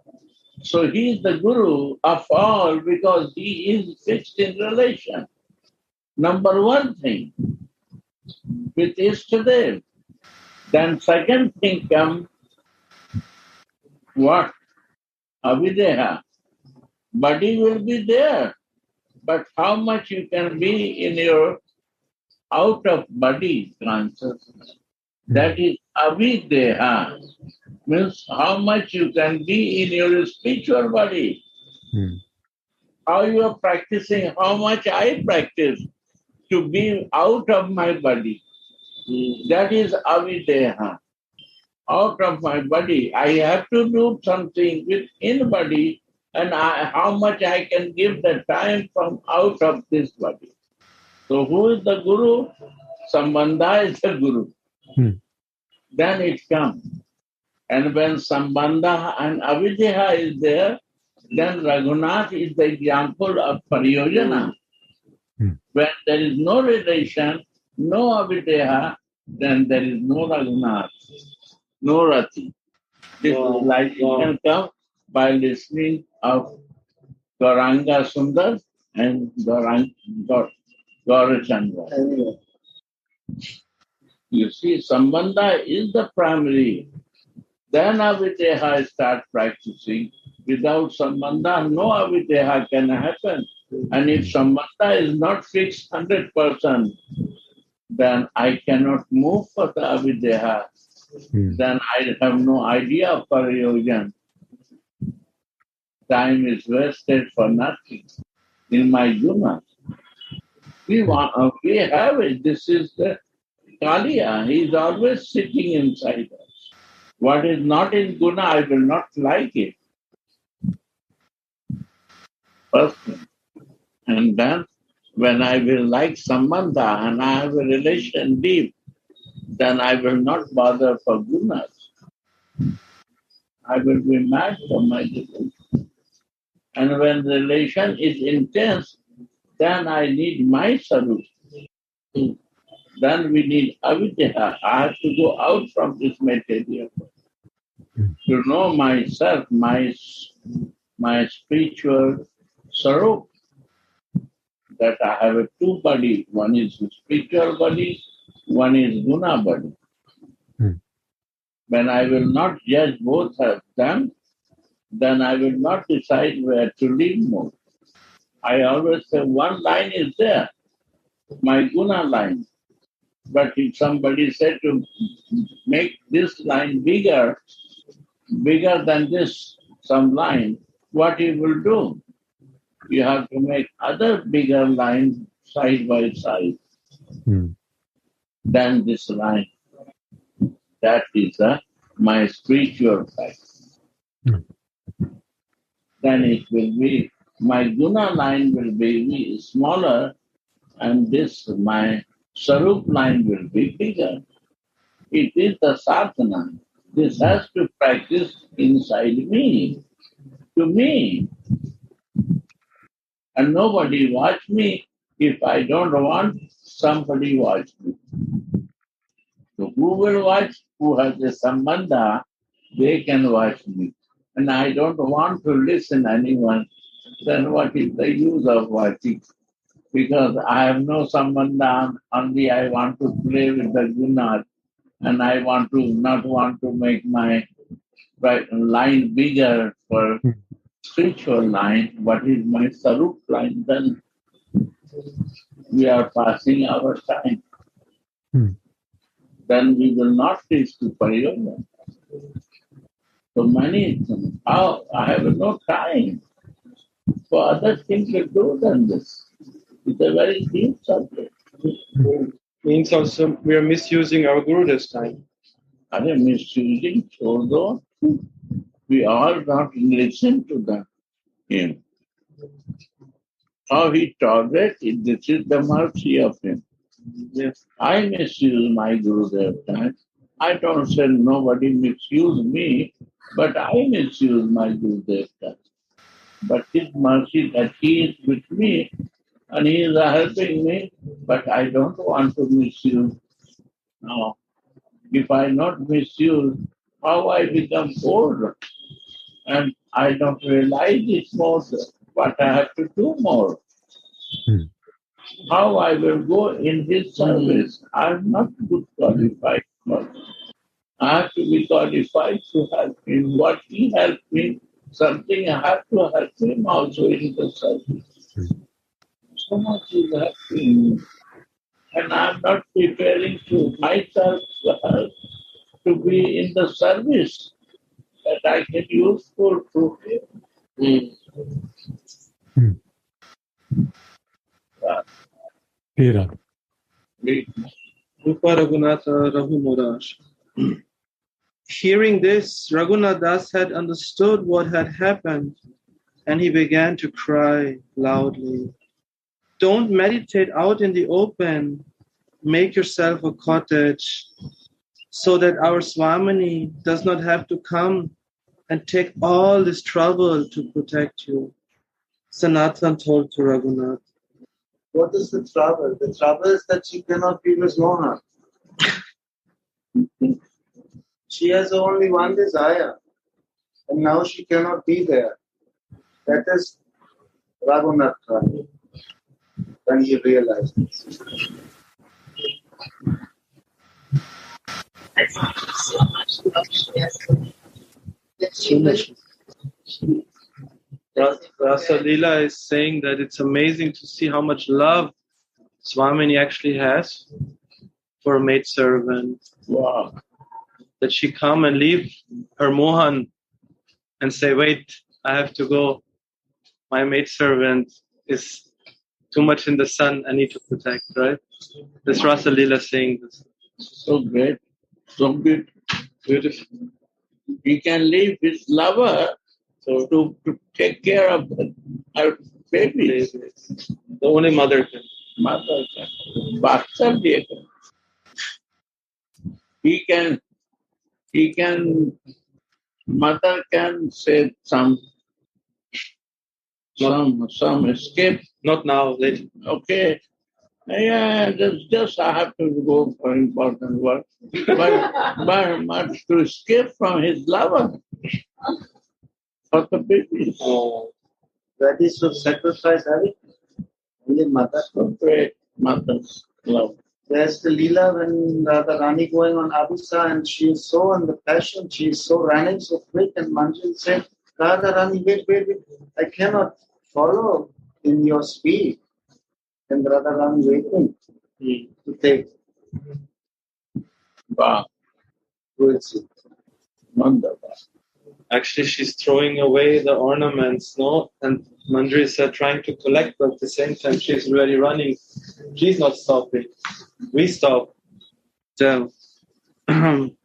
so he is the guru of all because he is fixed in relation. Number one thing, with Ishtadev. Then second thing comes, what? Avideha. Body will be there, but how much you can be in your out of body consciousness. That is avideha. Means how much you can be in your spiritual body. How you are practicing, how much I practice to be out of my body. That is avideha. Out of my body. I have to do something within body and how much I can give the time from out of this body. So who is the guru? Sambandha is the guru. Then it comes. And when Sambandha and Avideha is there, then Raghunath is the example of Pariyojana. When there is no relation, no Avideha, then there is no Raghunath, no Rati. This realization comes by listening of Gauranga Sundar and Gaurachandra. You see, Sambandha is the primary. Then Avideha start practicing. Without Sambandha, no Avideha can happen. And if Sambandha is not fixed 100%, then I cannot move for the Avideha. Then I have no idea of Pariyojan. Time is wasted for nothing. In my guna, we have it. This is the Kaliya. He is always sitting inside us. What is not in guna, I will not like it. First thing. And then when I will like Sambandha and I have a relation deep, then I will not bother for gunas. I will be mad for my relation. And when relation is intense, then I need my sarup. Then we need avideha. I have to go out from this material to know myself, my spiritual sarup. That I have a two body. One is spiritual body, one is guna body. When I will not judge both of them, then I will not decide where to live more. I always say one line is there, my guna line. But if somebody said to make this line bigger than this, some line, what you will do? You have to make other bigger lines side by side. Then this line. That is my spiritual side. Then it will be, my guna line will be smaller and this, my sarup line will be bigger. It is the sadhana. This has to practice inside me, to me. And nobody watch me. If I don't want, somebody watch me. So who will watch? Who has a sambandha, they can watch me. And I don't want to listen anyone, then what is the use of watching? Because I have no sambandha, only I want to play with the gunas, and I not want to make my line bigger for spiritual line. What is my sarup line? Then we are passing our time. Then we will not reach to Pariyoga. So many things. I have no time for other things to do than this. It's a very deep subject. Means also we are misusing our Guru this time. Are they misusing? Although we all not listen to him. How he tolerated, this is the mercy of him. Yes. I misuse my Gurudev time. I don't say nobody misuse me, but I misuse my Gurudev time. But his mercy that he is with me and he is helping me, but I don't want to misuse. Now, if I not misuse, how I become old? And I don't realize it more, but I have to do more. How I will go in his service? I am not good qualified for it. I have to be qualified to help him. What he helped me, something I have to help him also in the service. So much is happening. And I am not preparing to myself to be in the service that I can useful to him. Pira. Rupa Raghunatha Rahu Muraj. Hearing this, Raghunath Das had understood what had happened, and he began to cry loudly. Don't meditate out in the open. Make yourself a cottage so that our Swamini does not have to come and take all this trouble to protect you. Sanatan told to Raghunath. What is the trouble? The trouble is that she cannot be with Mona. She has only one desire, and now she cannot be there. That is Raghunath crying when he realized this. So much love she has that she will. Rasa Leela is saying that it's amazing to see how much love Swamini actually has for a maidservant. Wow. That she come and leave her Mohan and say, wait, I have to go. My maidservant is too much in the sun. I need to protect, right? This Rasa Leela saying this. So great. So beautiful. He can leave his lover to take care of her baby. The only mother can. Mother can. Vatsalya can. He can, mother can say some escape. Not now, later. Okay. Yeah, just I have to go for important work. But to escape from his lover for the baby. That is to sacrifice everything. Only mother. So great mother's love. There's the Leela when Radha Rani going on Abhisa and she is so on the passion, she is so running so quick and Manjul said, Radha Rani, wait, I cannot follow in your speed. And Radha Rani waiting to take. Wow. We'll see. Wonderful. Actually, she's throwing away the ornaments, no? And Manjari said trying to collect, but at the same time she's really running. She's not stopping. We stop. So, Sri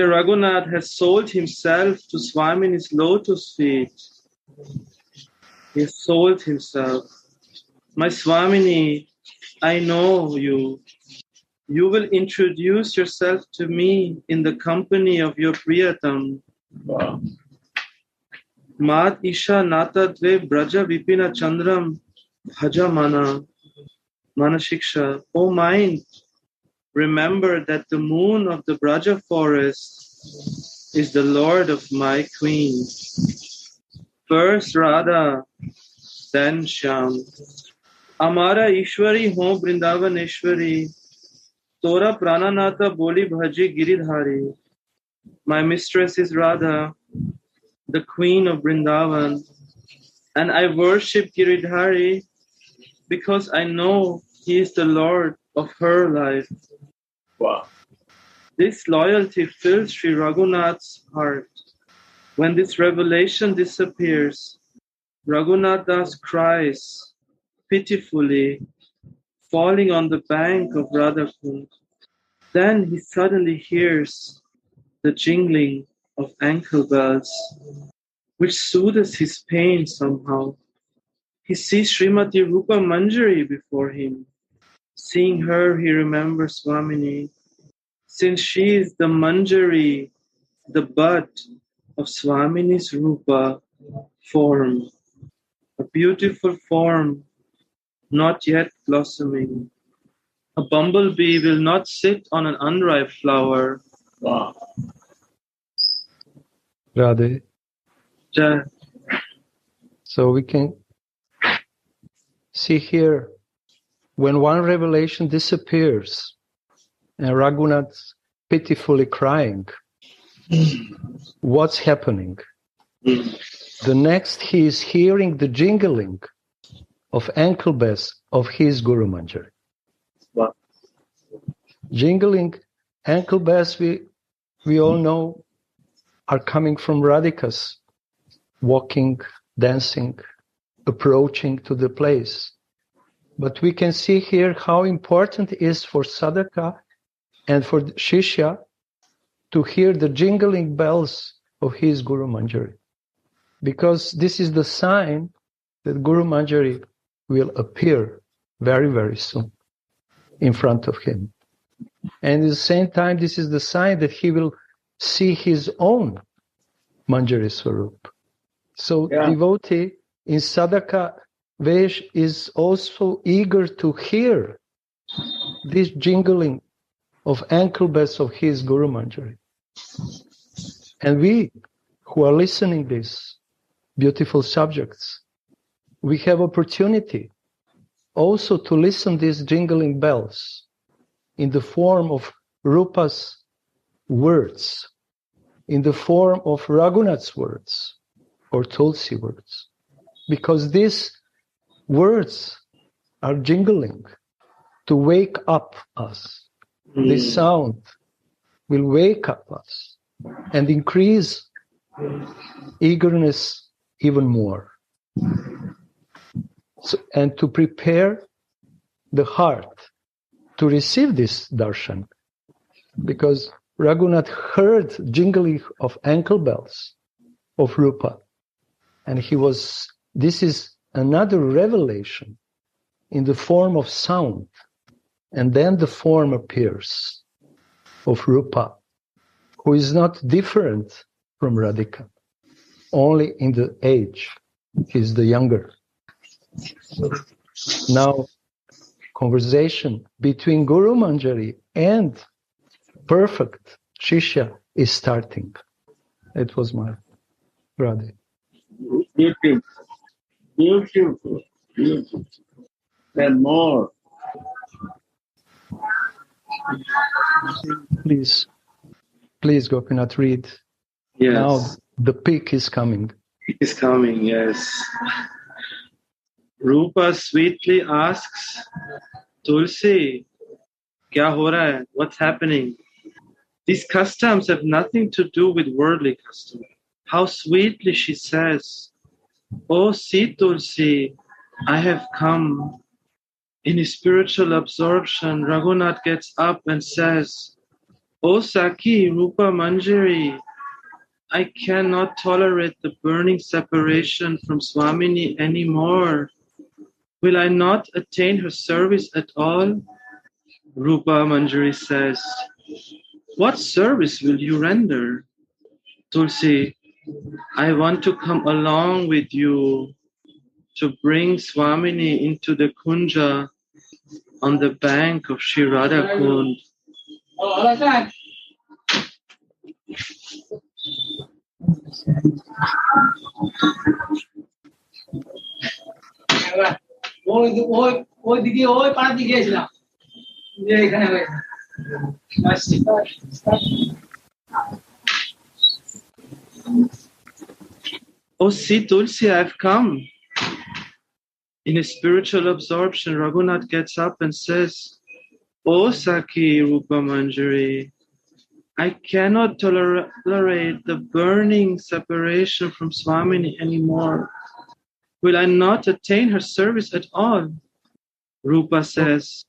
Raghunath has sold himself to Swamini's lotus feet. He has sold himself. My Swamini, I know you. You will introduce yourself to me in the company of your Priyatam. Wow. Mat Isha Nata Dve Braja Vipina Chandram Bhaja Mana Manashiksha. O mind, remember that the moon of the Braja forest is the lord of my queen. First Radha, then Shyam. Amara Ishwari ho Vrindavaneshwari. Tora Prananata Boli Bhaji Giridhari. My mistress is Radha, the queen of Vrindavan, and I worship Giridhari because I know he is the Lord of her life. Wow. This loyalty fills Sri Raghunath's heart. When this revelation disappears, Raghunath Das cries, pitifully, falling on the bank of Radha Kund. Then he suddenly hears the jingling of ankle bells, which soothes his pain somehow. He sees Srimati Rupa Manjari before him. Seeing her, he remembers Swamini, since she is the Manjari, the bud of Swamini's Rupa form, a beautiful form not yet blossoming. A bumblebee will not sit on an unripe flower. Wow. Radhe. Ja- So we can see here when one revelation disappears and Raghunath's pitifully crying, what's happening? The next he is hearing the jingling of ankle bells of his Guru Manjari. Wow. Jingling ankle bells, we all know, are coming from Radhikas, walking, dancing, approaching to the place. But we can see here how important it is for sadhaka and for shishya to hear the jingling bells of his Guru Manjari. Because this is the sign that Guru Manjari will appear very, very soon in front of him. And at the same time, this is the sign that he will see his own Manjari Swarup. So devotee in sadhaka vesh is also eager to hear this jingling of ankle bells of his Guru Manjari. And we who are listening these beautiful subjects, we have opportunity also to listen these jingling bells in the form of Rupa's words, in the form of Raghunath's words, or Tulsi words. Because these words are jingling to wake up us. This sound will wake up us and increase eagerness even more. So, and to prepare the heart to receive this darshan. Because Raghunath heard jingling of ankle bells of Rupa. And this is another revelation in the form of sound. And then the form appears of Rupa, who is not different from Radhika, only in the age. He's the younger. Now, conversation between Guru Manjari and perfect Shishya is starting. It was my Radha. Beautiful. Beautiful. Beautiful. And more. Please, Gopinath, read. Yes. Now the peak is coming. Is coming, yes. Rupa sweetly asks, Tulsi, kya ho raha hai? What's happening? These customs have nothing to do with worldly customs. How sweetly she says, Oh, see Tulsi, I have come. In his spiritual absorption, Raghunath gets up and says, Oh, Saki, Rupa Manjari, I cannot tolerate the burning separation from Swamini anymore. Will I not attain her service at all? Rupa Manjari says, What service will you render? Tulsi, I want to come along with you to bring Swamini into the Kunja on the bank of Shri Radha Kund. Oh, see Tulsi, I've come. In his spiritual absorption, Raghunath gets up and says, Oh, Saki Rupa Manjari, I cannot tolerate the burning separation from Swamini anymore. will I not attain her service at all? Rupa says,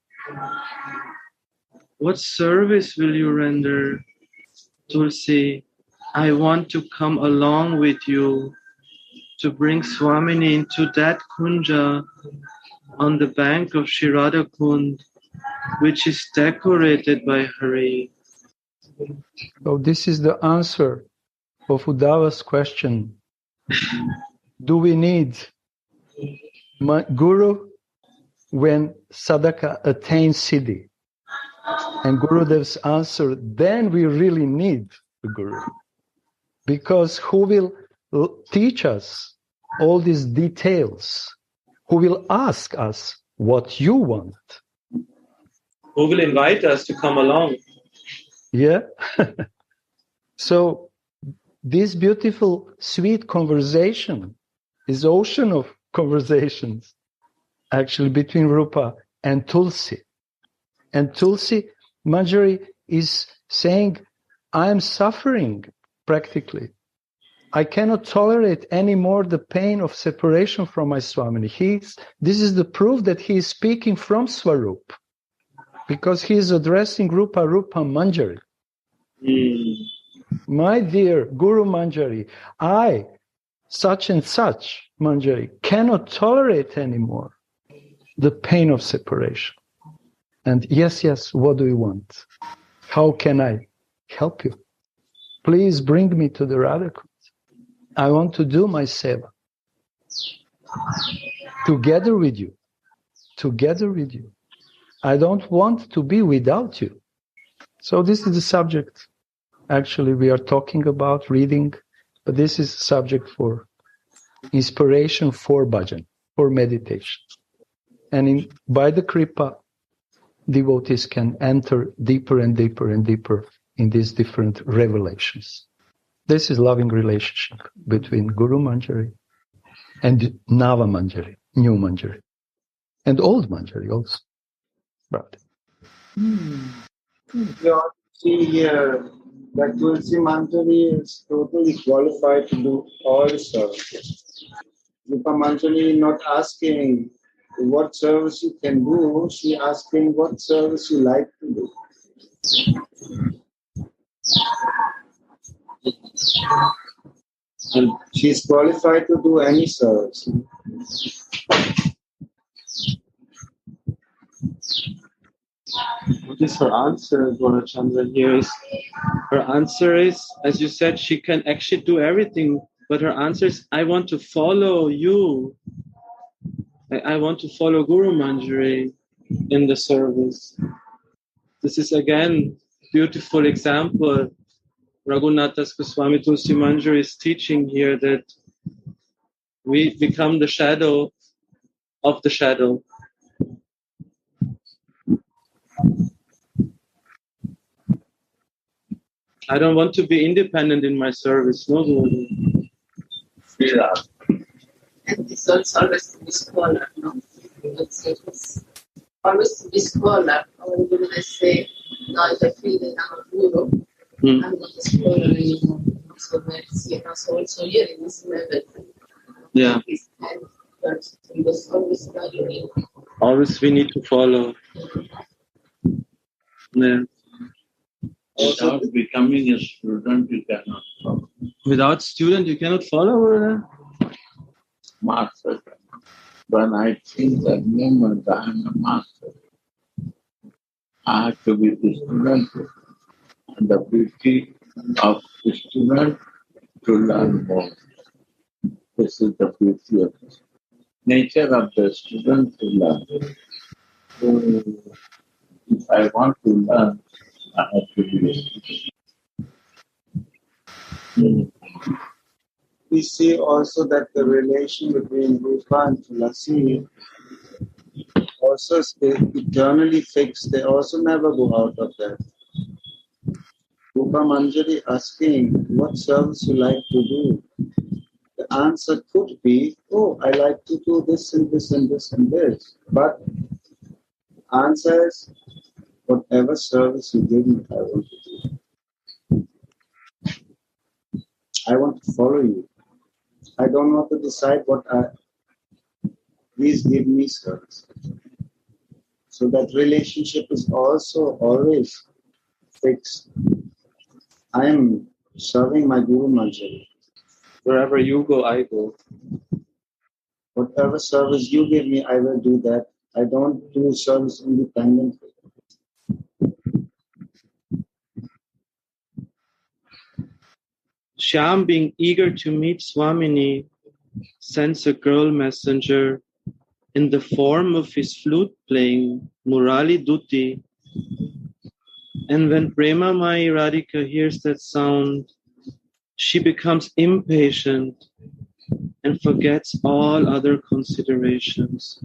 what service will you render? Tulsi, I want to come along with you to bring Swamini into that kunja on the bank of Shirada Kund, which is decorated by Hari. So this is the answer of Uddhava's question. Do we need Guru when Sadhaka attains Siddhi? And Gurudev's answer, then we really need the Guru. Because who will teach us all these details? Who will ask us what you want? Who will invite us to come along? Yeah. So this beautiful, sweet conversation is ocean of conversations actually between Rupa and Tulsi. And Tulsi, Manjari is saying, I am suffering practically. I cannot tolerate anymore the pain of separation from my Swamini. This is the proof that he is speaking from Swarup, because he is addressing Rupa Manjari. My dear Guru Manjari, I, such and such Manjari, cannot tolerate anymore the pain of separation. And yes, what do you want? How can I help you? Please bring me to the Radha Kund. I want to do my seva. Together with you. Together with you. I don't want to be without you. So this is the subject. Actually, we are talking about reading, but this is a subject for inspiration for bhajan, for meditation. And by the kripa, devotees can enter deeper and deeper and deeper in these different revelations. This is loving relationship between Guru Manjari and Nava Manjari, new Manjari, and old Manjari also. Right. You ought to see here that Tulsi Manjari is totally qualified to do all services. Rupa Manjari is not asking what service you can do, she asking what service you like to do. And she is qualified to do any service. What is her answer, Gurachandra? Her answer is, as you said, she can actually do everything, but her answer is, I want to follow you. I want to follow Guru Manjari in the service. This is again beautiful example. Raghunathas Goswami Tulsi Manjari is teaching here that we become the shadow of the shadow. I don't want to be independent in my service. No, Guru. Yeah. And it's also always to be scholar, no? It's always to be scholar. When they say, no, if I feel that I'm a guru, I'm not a scholar anymore. So that's also here in this level. Yeah. He was always studying. Always we need to follow. Yeah. Without becoming a student, you cannot follow. Without student, you cannot follow? Master. When I think that moment I am a master, I have to be the student. And the beauty of the student to learn more. This is the beauty of the nature of the student to learn. So, if I want to learn, I have to be a student. We see also that the relation between Rupa and Tulasi also is eternally fixed. They also never go out of that. Rupa Manjari asking what service you like to do. The answer could be, I like to do this and this and this and this. But the answer is, whatever service you give me, I want to do. I want to follow you. I don't want to decide what please give me service. So that relationship is also always fixed. I am serving my Kusumanjali. Wherever you go, I go. Whatever service you give me, I will do that. I don't do service independently. Shyam, being eager to meet Swamini, sends a girl messenger in the form of his flute playing Murali Duti. And when Prema Mai Radhika hears that sound, she becomes impatient and forgets all other considerations.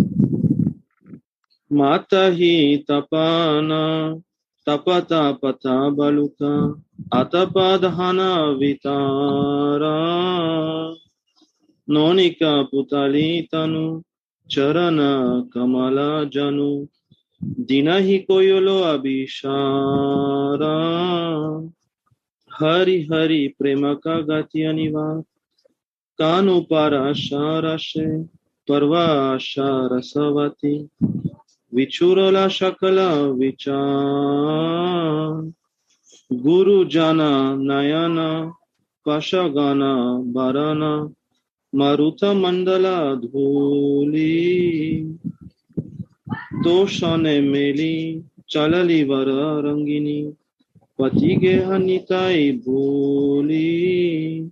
Mata hi tapana tapata pata baluka atapadhana vitara nonika putali tanu charana kamala janu dinahi koyolo abhishara hari hari premaka gati aniva kanu parasharashe parvashara savati vichurala shakala vichar guru jana nayana pashagana barana maruta mandala dhuli doshane meli chalali vara rangini patige hanitai bhuli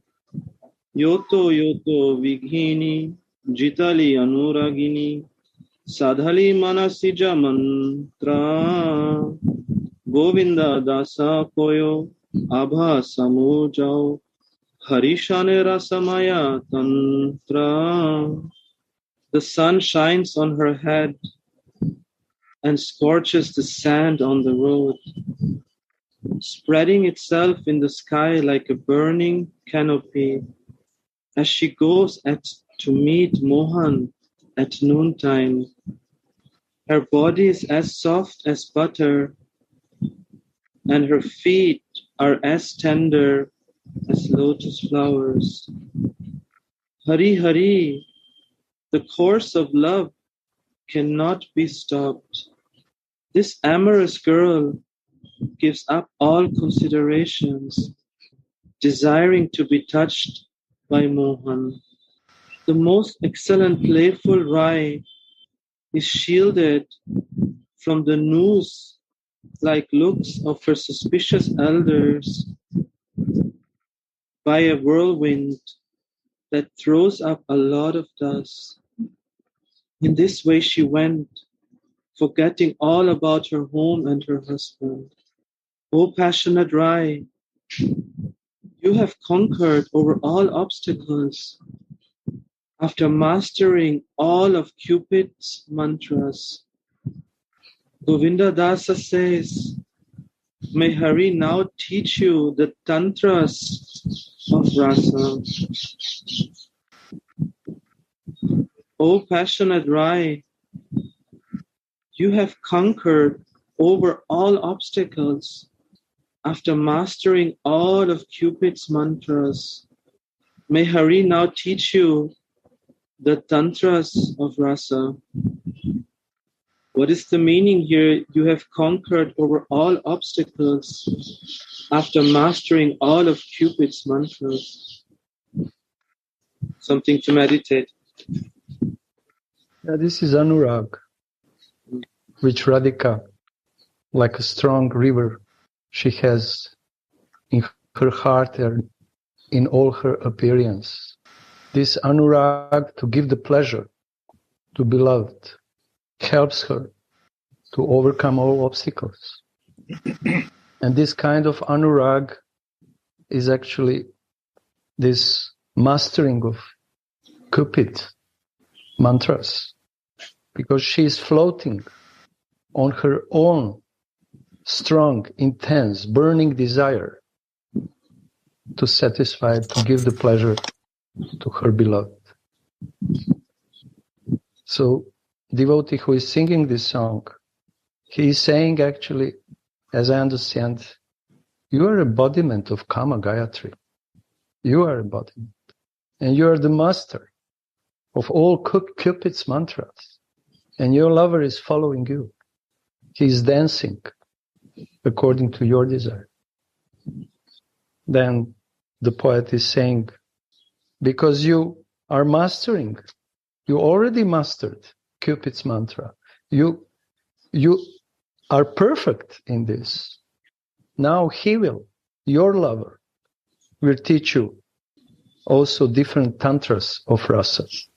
yoto yoto vighini jitali anuragini sadhali manasija mantra govinda dasa koyo abha samujao harishane rasamaya tantra. The sun shines on her head and scorches the sand on the road, spreading itself in the sky like a burning canopy. As she goes to meet Mohan at noontime, her body is as soft as butter, and her feet are as tender as lotus flowers. Hari Hari, the course of love cannot be stopped. This amorous girl gives up all considerations, desiring to be touched by Mohan. The most excellent playful Rai is shielded from the noose-like looks of her suspicious elders by a whirlwind that throws up a lot of dust. In this way she went, forgetting all about her home and her husband. O passionate Rai, you have conquered over all obstacles after mastering all of Cupid's mantras. Govinda Dasa says, may Hari now teach you the tantras of rasa. O passionate Rai, you have conquered over all obstacles after mastering all of Cupid's mantras. May Hari now teach you the tantras of rasa. What is the meaning here? You have conquered over all obstacles after mastering all of Cupid's mantras. Something to meditate. Yeah, this is Anurag, which Radhika, like a strong river, she has in her heart and in all her appearance. This Anurag to give the pleasure to beloved helps her to overcome all obstacles. And this kind of Anurag is actually this mastering of Cupid mantras, because she is floating on her own strong, intense, burning desire to satisfy, to give the pleasure to her beloved. So, devotee who is singing this song, he is saying actually, as I understand, you are embodiment of Kama Gayatri. You are embodiment. And you are the master of all Cupid's mantras, and your lover is following you. He is dancing according to your desire. Then the poet is saying, because you are mastering, you already mastered Cupid's mantra. You are perfect in this. Now he will, your lover, will teach you also different tantras of rasas.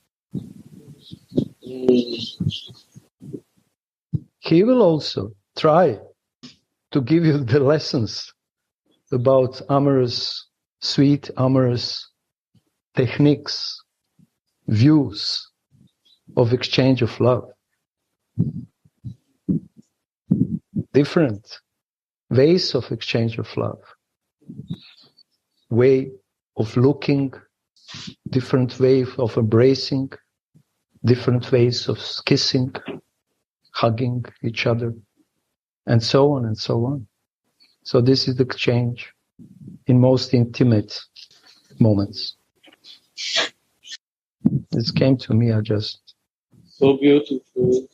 He will also try to give you the lessons about amorous, sweet amorous techniques, views of exchange of love. Different ways of exchange of love. Way of looking, different way of embracing, different ways of kissing, hugging each other, and so on and so on. So this is the exchange in most intimate moments. This came to me, I just so beautiful.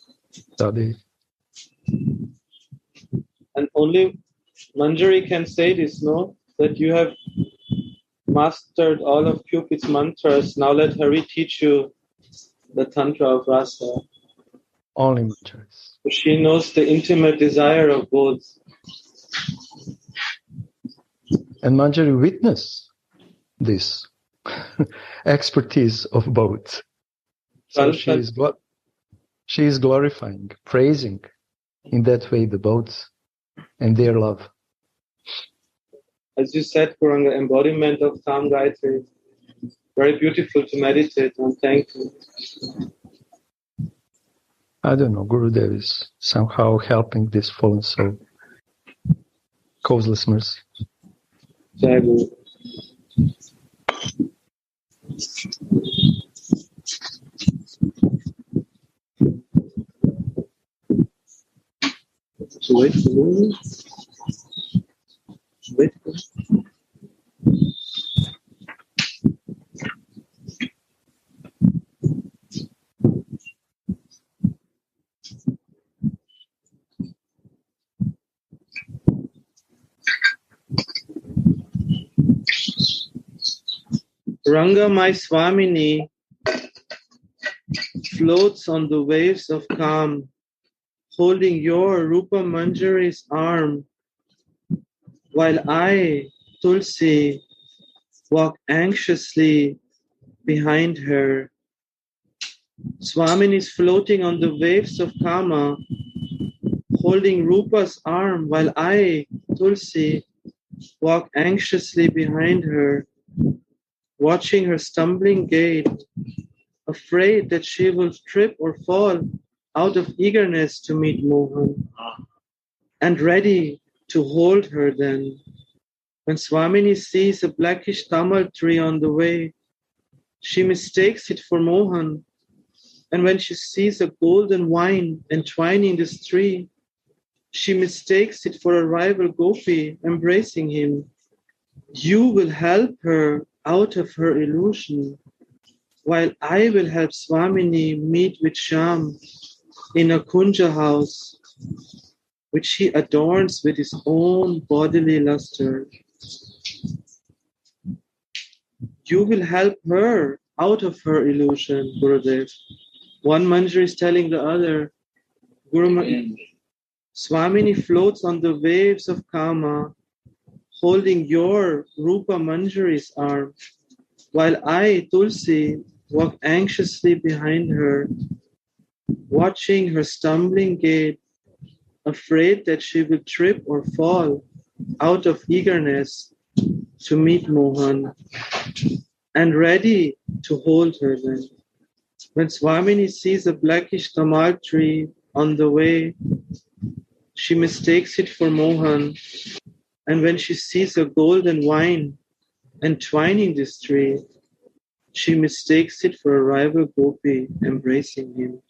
studied. And only Manjari can say this, no? That you have mastered all of Cupid's mantras. Now let Hari teach you the Tantra of Rasa. Only mantras. She knows the intimate desire of both. And Manjari witnessed this expertise of both. So she is glorifying, praising in that way the both and their love. As you said, Kuranga, embodiment of Tam Gayatri. Very beautiful to meditate on. Thank you. I don't know, Gurudev is somehow helping this fallen soul. Causeless mercy. Jai Guru. So wait for me. Wait for me. Ranga, my Swamini, floats on the waves of calm, holding your Rupa Manjari's arm, while I, Tulsi, walk anxiously behind her. Swamini is floating on the waves of Kama, holding Rupa's arm, while I, Tulsi, walk anxiously behind her, watching her stumbling gait, afraid that she will trip or fall out of eagerness to meet Mohan, and ready to hold her then. When Swamini sees a blackish tamal tree on the way, she mistakes it for Mohan, and when she sees a golden vine entwining this tree, she mistakes it for a rival gopi embracing him. You will help her out of her illusion, while I will help Swamini meet with Shyam in a kunja house, which he adorns with his own bodily luster. You will help her out of her illusion, Gurudev. One Manjari is telling the other, Swamini floats on the waves of Kama, holding your Rupa Manjari's arm, while I, Tulsi, walk anxiously behind her, watching her stumbling gait, afraid that she will trip or fall out of eagerness to meet Mohan, and ready to hold her then. When Swamini sees a blackish tamal tree on the way, she mistakes it for Mohan, and when she sees a golden vine entwining this tree, she mistakes it for a rival gopi embracing him.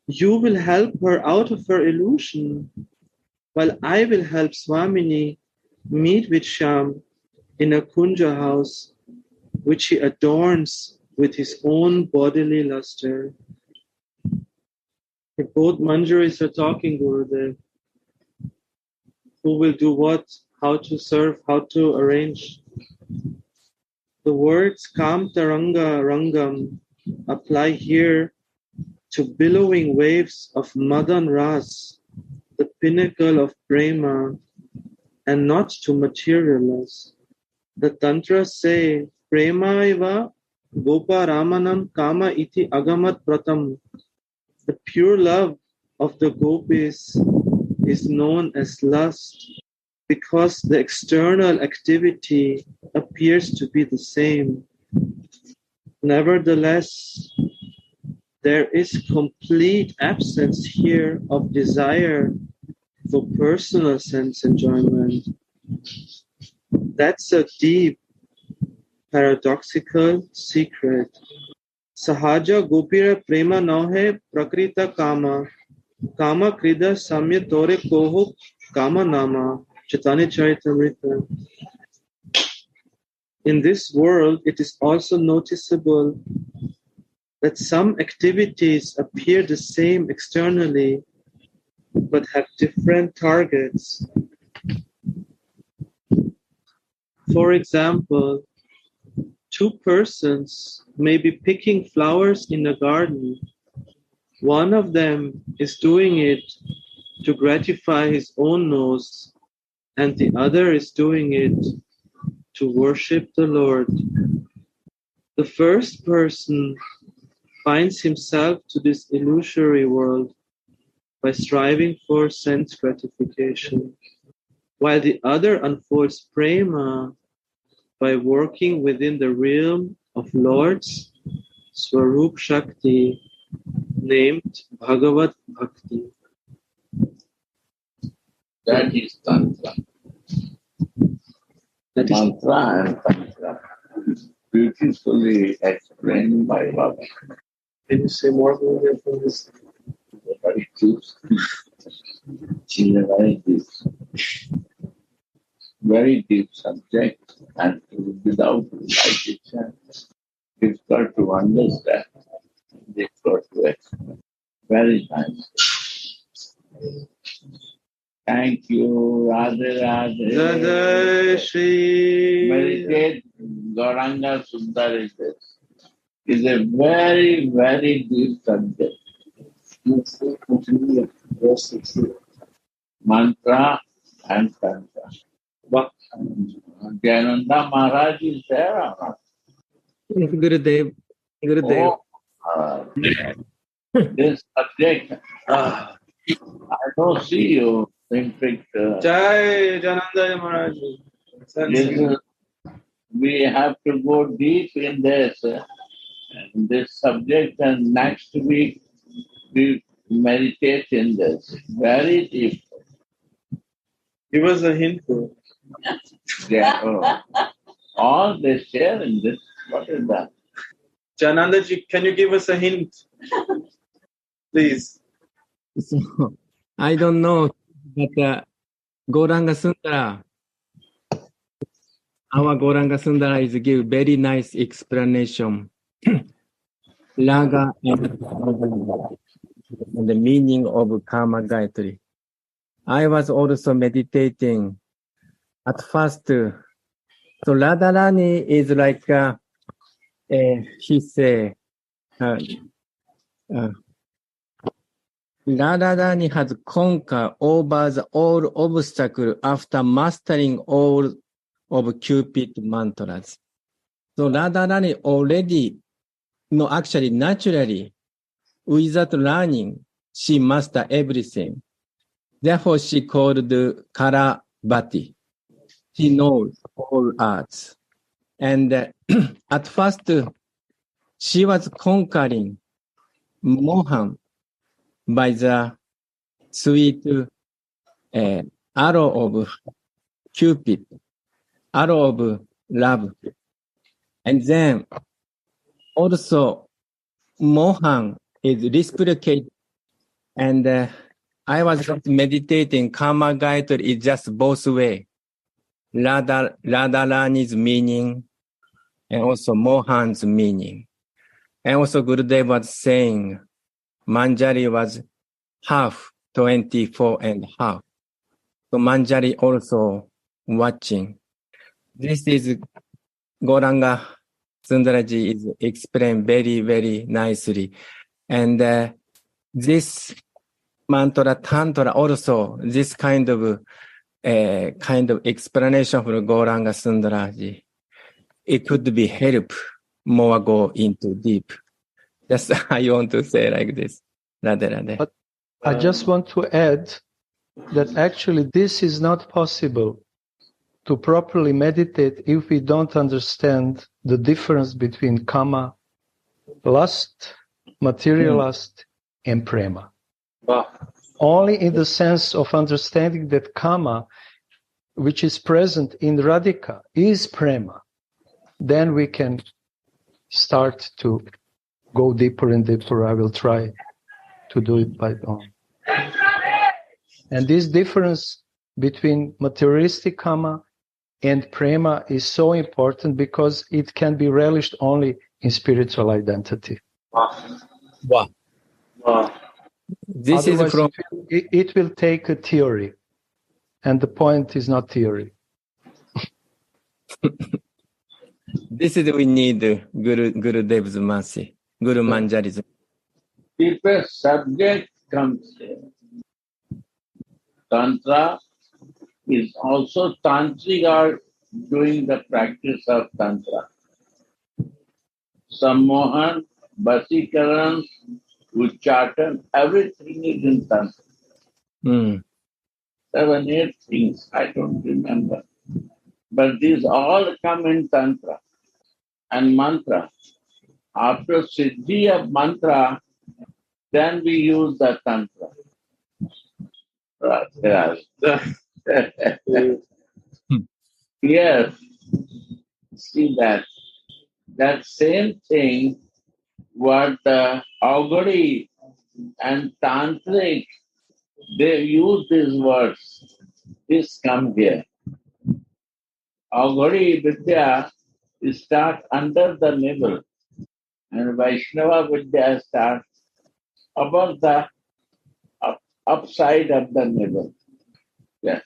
You will help her out of her illusion, while I will help Swamini meet with Shyam in a kunja house, which he adorns with his own bodily luster. Both Manjaris are talking, Gurudev. Who will do what, how to serve, how to arrange. The words Kam Taranga Rangam apply here to billowing waves of Madan Ras, the pinnacle of Prema, and not to materialize. The Tantras say, Prema iva Gopa Ramanam Kama iti agamat pratam. The pure love of the gopis is known as lust because the external activity appears to be the same. Nevertheless, there is complete absence here of desire for personal sense enjoyment. That's a deep, paradoxical secret. Sahaja gopira prema nahe prakrita kama, kama krida samya tore koho kama nama, Chaitanya Charitamrita. In this world, it is also noticeable that some activities appear the same externally, but have different targets. For example, two persons may be picking flowers in a garden. One of them is doing it to gratify his own nose, and the other is doing it to worship the Lord. The first person finds himself to this illusory world by striving for sense gratification, while the other unfolds prema by working within the realm of Lord's Swarup Shakti, named Bhagavat Bhakti. That is Tantra. That is Mantra and Tantra is beautifully explained by Baba. Can you say more from this? Very deep. Very deep subject, and without realization, difficult to understand, difficult to explain. Very nice. Thank you, Radha Radha. Jai Shri. Meditate Gauranga Sundar is a very, very deep subject. Mantra and Tantra. But Jnananda Maharaj is there or not? Gurudev. Oh, this subject, I don't see you in picture. Jai Jananda Maharaj. We have to go deep in this subject, and next week we meditate in this. Very deep. Give us a hint. Yeah. Oh. All they share in this. What is that? Janandaji, can you give us a hint? Please. So, I don't know, but Gauranga Sundara, our Gauranga Sundara is give very nice explanation. Raga and the meaning of Karma Gayatri. I was also meditating at first. So Radharani is like, he say, Radharani has conquered over the all obstacles after mastering all of Cupid mantras. So Radharani already, no, actually naturally, without learning, she mastered everything. Therefore, she called Karavati. She knows all arts. And at first, she was conquering Mohan by the sweet arrow of Cupid, arrow of love. And then also Mohan is reciprocated. And I was meditating, Karma Gayatri is just both way. Radharani's meaning and also Mohan's meaning. And also Gurudev was saying Manjari was half 24 and half. So Manjari also watching. This is Gauranga Sundaraji is explained very, very nicely. And this mantra tantra also, this kind of explanation from Gauranga Sundaraji, it could be help more go into deep. Just I want to say like this. Radhe. But I just want to add that actually this is not possible to properly meditate if we don't understand the difference between kama, lust, material lust, and prema. Only in the sense of understanding that kama, which is present in Radhika, is prema, then we can start to go deeper and deeper. I will try to do it by own. And this difference between materialistic kama and prema is so important because it can be relished only in spiritual identity. Wow. This Otherwise, is from it will take a theory, and the point is not theory. this is we need Gurudev's mercy, Guru Manjari's. If a subject comes here, Tantra is also tantric are doing the practice of Tantra. Sammohan, Vasikaran, Uchchatan, everything is in Tantra. 7, 8 things, I don't remember. But these all come in Tantra and Mantra. After Siddhi of Mantra, then we use the Tantra. Yes, see that. That same thing what the Auguri and Tantric, they use these words. This come here. Auguri Vidya starts under the navel and Vaishnava Vidya starts above the upside of the navel. Yes.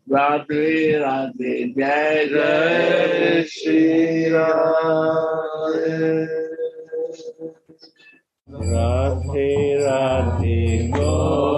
Radhe Radhe Jai Jai Shri Radhe Radhe Radhe Go